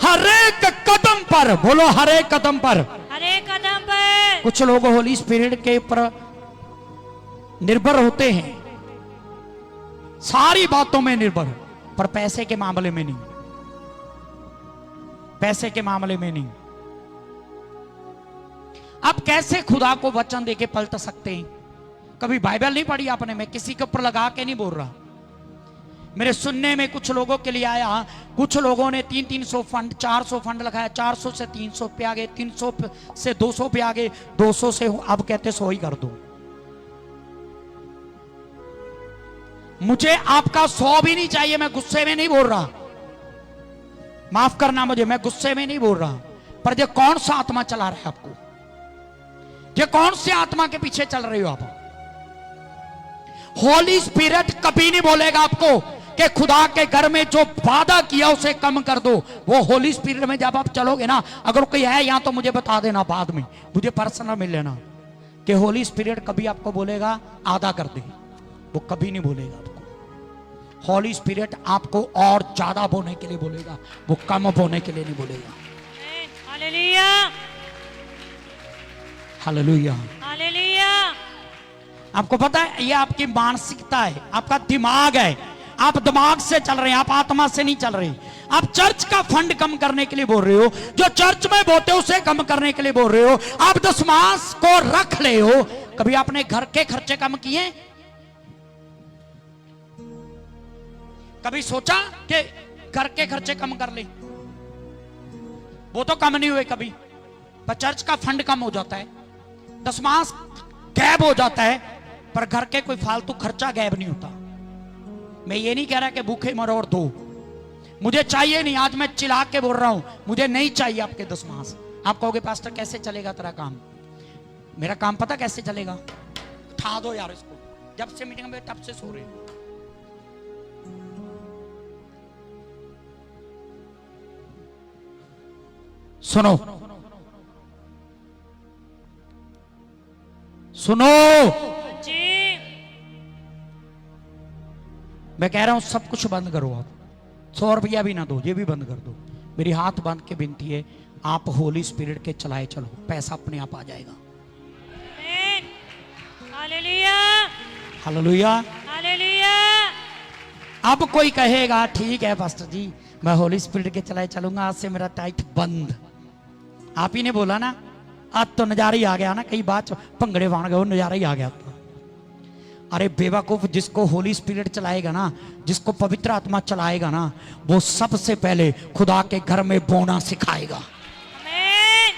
हर एक कदम पर, बोलो हर एक कदम पर। हर एक कदम पर। कुछ लोग होली स्पिरिट के ऊपर निर्भर होते हैं, सारी बातों में निर्भर, पर पैसे के मामले में नहीं। पैसे के मामले में नहीं। आप कैसे खुदा को वचन देके पलट सकते हैं? कभी बाइबल नहीं पढ़ी आपने? मैं किसी के ऊपर लगा के नहीं बोल रहा। मेरे सुनने में कुछ लोगों के लिए आया, कुछ लोगों ने 300 फंड 400 फंड लगाया, 400 से 300 पे आ गए, 300 से 200 पे आ गए, 200 से अब कहते 100 ही कर दो। मुझे आपका 100 भी नहीं चाहिए। मैं गुस्से में नहीं बोल रहा, माफ करना मुझे, मैं गुस्से में नहीं बोल रहा। पर ये कौन सा आत्मा चला रहा है आपको? ये कौन से आत्मा के पीछे चल रहे हो आप? होली स्पिरिट कभी नहीं बोलेगा आपको कि खुदा के घर में जो वादा किया उसे कम कर दो। वो होली स्पिरिट में जब आप चलोगे ना, अगर कोई है यहाँ तो मुझे बता देना, बाद में मुझे पर्सनल मिल लेना, कि होली स्पिरिट कभी आपको बोलेगा आधा कर दे, वो कभी नहीं बोलेगा आपको। होली स्पिरिट आपको और ज्यादा बोने के लिए बोलेगा, वो कम बोने के लिए नहीं बोलेगा। Hallelujah, hallelujah, hallelujah. आपको पता है ये आपकी मानसिकता है, आपका दिमाग है। आप दिमाग से चल रहे हैं, आप आत्मा से नहीं चल रहे। आप चर्च का फंड कम करने के लिए बोल रहे हो, जो चर्च में बोलते हो उसे कम करने के लिए बोल रहे हो। आप दशमांश को रख ले हो। कभी आपने घर के खर्चे कम किए? कभी सोचा कि घर के खर्चे कम कर ले? वो तो कम नहीं हुए कभी। पर चर्च का फंड कम हो जाता है, दशमांश गैब हो जाता है, पर घर के कोई फालतू खर्चा गैब नहीं होता। मैं ये नहीं कह रहा कि भूखे मरो और दो, मुझे चाहिए नहीं। आज मैं चिल्ला के बोल रहा हूं, मुझे नहीं चाहिए आपके दशमांश। आप कहोगे पास्टर कैसे चलेगा तेरा काम? मेरा काम पता कैसे चलेगा? उठा दो यार इसको, जब से मीटिंग में तब से सो रहे हो। सुनो सुनो, जी, मैं कह रहा हूं सब कुछ बंद करो। आप 100 रुपया भी ना दो, ये भी बंद कर दो। मेरी हाथ बांध के विनती है, आप होली स्पिरिट के चलाए चलो, पैसा अपने आप आ जाएगा। Hallelujah, hallelujah, hallelujah. अब कोई कहेगा ठीक है पास्टर जी, मैं होली स्पिरिट के चलाए चलूंगा, आज से मेरा टाइट बंद। आप ही ने बोला ना, आज तो नजारा ही आ गया ना, कई बात भंगड़े बाण गए, वो नजारा ही आ गया तो। अरे बेवकूफ, जिसको होली स्पिरिट चलाएगा ना, जिसको पवित्र आत्मा चलाएगा ना, वो सबसे पहले खुदा के घर में बोना सिखाएगा। आमीन,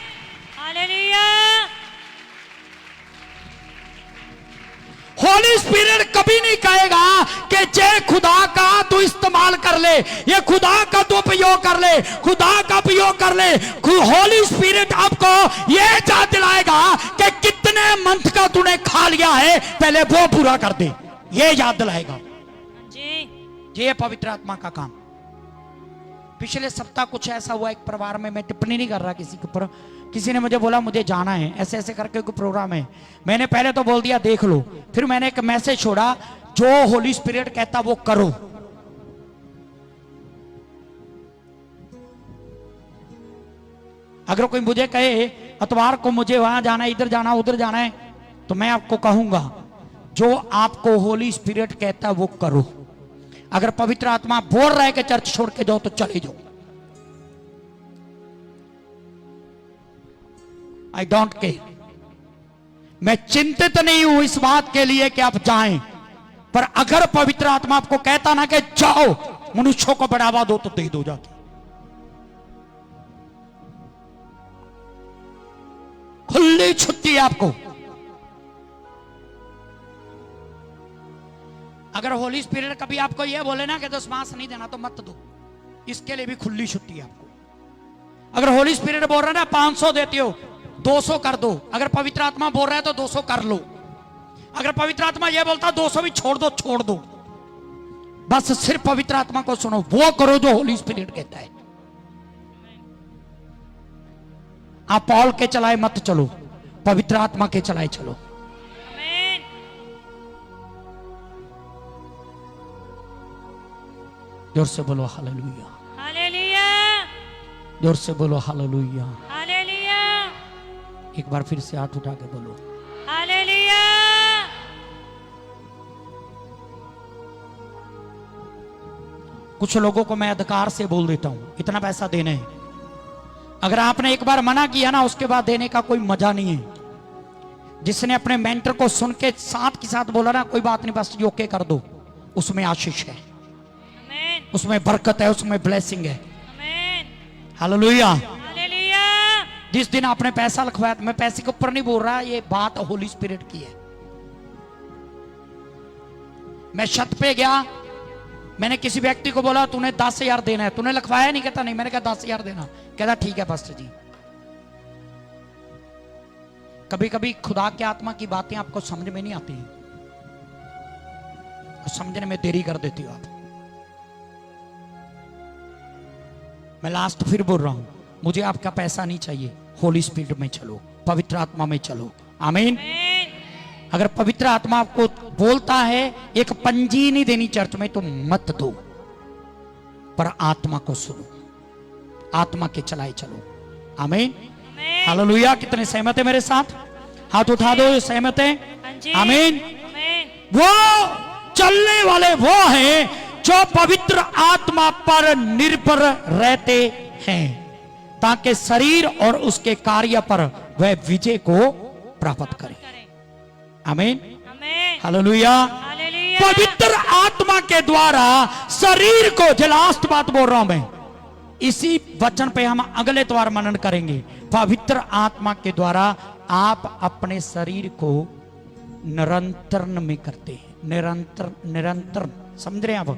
हालेलुया। होली स्पिरिट कभी नहीं कहेगा कि जे खुदा का तू इस्तेमाल कर ले, ये खुदा का तू उपयोग कर ले, खुदा का उपयोग कर ले। होली स्पिरिट आपको ये याद दिलाएगा कि कितने मंथ का तूने खा लिया है, पहले वो पूरा कर दे, ये याद दिलाएगा जी। ये पवित्र आत्मा का काम। पिछले सप्ताह कुछ ऐसा हुआ एक परिवार में, मैं टिप्पणी नहीं कर रहा किसी के ऊपर, किसी ने मुझे बोला मुझे जाना है, ऐसे ऐसे करके कोई प्रोग्राम है। मैंने पहले तो बोल दिया देख लो, फिर मैंने एक मैसेज छोड़ा, जो होली स्पिरिट कहता वो करो। अगर कोई मुझे कहे अतवार को मुझे वहां जाना है, इधर जाना उधर जाना है, तो मैं आपको कहूंगा जो आपको होली स्पिरिट कहता है वो करो। अगर पवित्र आत्मा बोल रहा है कि चर्च छोड़ के जाओ तो चले जाओ। आई डोंट केयर, मैं चिंतित नहीं हूं इस बात के लिए कि आप जाएं, पर अगर पवित्र आत्मा आपको कहता ना कि जाओ, मनुष्यों को बढ़ावा दो, तो दे दो जाके। खुली छुट्टी है आपको। अगर होली स्पिरिट कभी आपको यह बोले ना कि दशमांश नहीं देना, तो मत दो, इसके लिए भी खुली छुट्टी है आपको। अगर होली स्पिरिट बोल रहा है ना 500 देते हो, 200 कर दो। अगर पवित्र आत्मा बोल रहा है तो 200 कर लो। अगर पवित्र आत्मा यह बोलता 200 भी छोड़ दो, छोड़ दो। बस सिर्फ पवित्र आत्मा को सुनो, वो करो जो होली स्पिरिट कहता है। आप पॉल के चलाए मत चलो, पवित्र आत्मा के चलाए चलो। आमीन। जोर से बोलो हालेलुया, हालेलुया, जोर से बोलो हालेलुया। हालेलुया, एक बार फिर से हाथ उठा के बोलो हालेलुया। कुछ लोगों को मैं अधिकार से बोल देता हूं, इतना पैसा देना है। अगर आपने एक बार मना किया ना, उसके बाद देने का कोई मजा नहीं है। जिसने अपने मेंटर को सुन के साथ के साथ बोला ना कोई बात नहीं बस ओके कर दो, उसमें आशीष है, आमीन, उसमें बरकत है, उसमें ब्लेसिंग है। आमीन, हालेलुया। हालेलुया। जिस दिन आपने पैसा लिखवाया, मैं पैसे के ऊपर नहीं बोल रहा, ये बात होली स्पिरिट की है। मैं छत पे गया, मैंने किसी व्यक्ति को बोला तूने 10,000 देना है, तूने लिखवाया नहीं? कहता नहीं। मैंने कहा 10,000 देना। कहता ठीक है पास्टर जी। कभी कभी खुदा के आत्मा की बातें आपको समझ में नहीं आती, समझने में देरी कर देती हो आप। मैं लास्ट फिर बोल रहा हूं, मुझे आपका पैसा नहीं चाहिए, होली स्पिरिट में चलो, पवित्र आत्मा में चलो। आमीन। अगर पवित्र आत्मा आपको बोलता है एक पंजी नहीं देनी चर्च में, तो मत दो, पर आत्मा को सुनो, आत्मा के चलाए चलो। आमीन। हालेलुया। कितने सहमत है मेरे साथ? हाथ उठा दो, सहमत है? आमीन। वो चलने वाले वो हैं जो पवित्र आत्मा पर निर्भर रहते हैं, ताकि शरीर और उसके कार्य पर वह विजय को प्राप्त करे। आमीन। हालेलुया। पवित्र आत्मा के द्वारा शरीर को, जो लास्ट बात बोल रहा हूं मैं, इसी वचन पे हम अगले द्वार मनन करेंगे। पवित्र आत्मा के द्वारा आप अपने शरीर को निरंतरण में करते हैं, निरंतर समझ रहे हैं आप?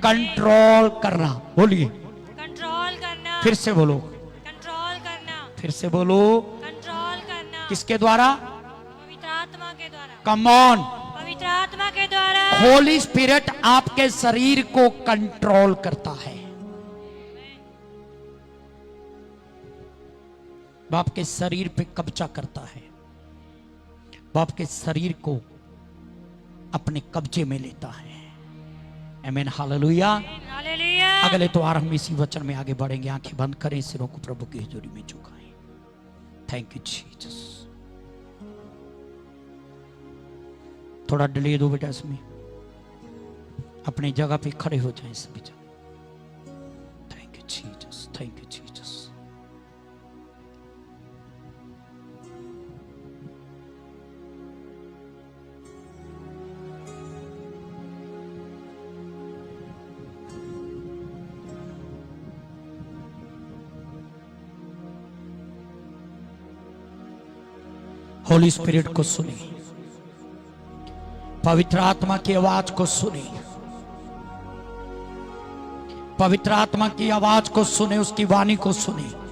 कंट्रोल करना, बोलिए कंट्रोल करना। फिर से बोलो, कंट्रोल करना। फिर से बोलो, कंट्रोल करना। किसके द्वारा? पवित्र आत्मा के द्वारा। Come on. पवित्र आत्मा के द्वारा। होली स्पिरिट आपके शरीर को कंट्रोल करता है, बाप के शरीर पे कब्जा करता है, बाप के शरीर को अपने कब्जे में लेता है। आमीन। हालेलुया। हालेलुया। अगले द्वार हम इसी वचन में आगे बढ़ेंगे। आंखें बंद करें, सिरों को प्रभु की हुजूरी में झुकाएं। Thank you Jesus. थोड़ा डिले दो बेटा, इसमें अपनी जगह पे खड़े हो जाएं सभी जन। Thank you Jesus, thank you Jesus. Holi spirit को सुने, पवित्र आत्मा की आवाज को सुने, पवित्र आत्मा की आवाज को सुने, उसकी वाणी को सुने।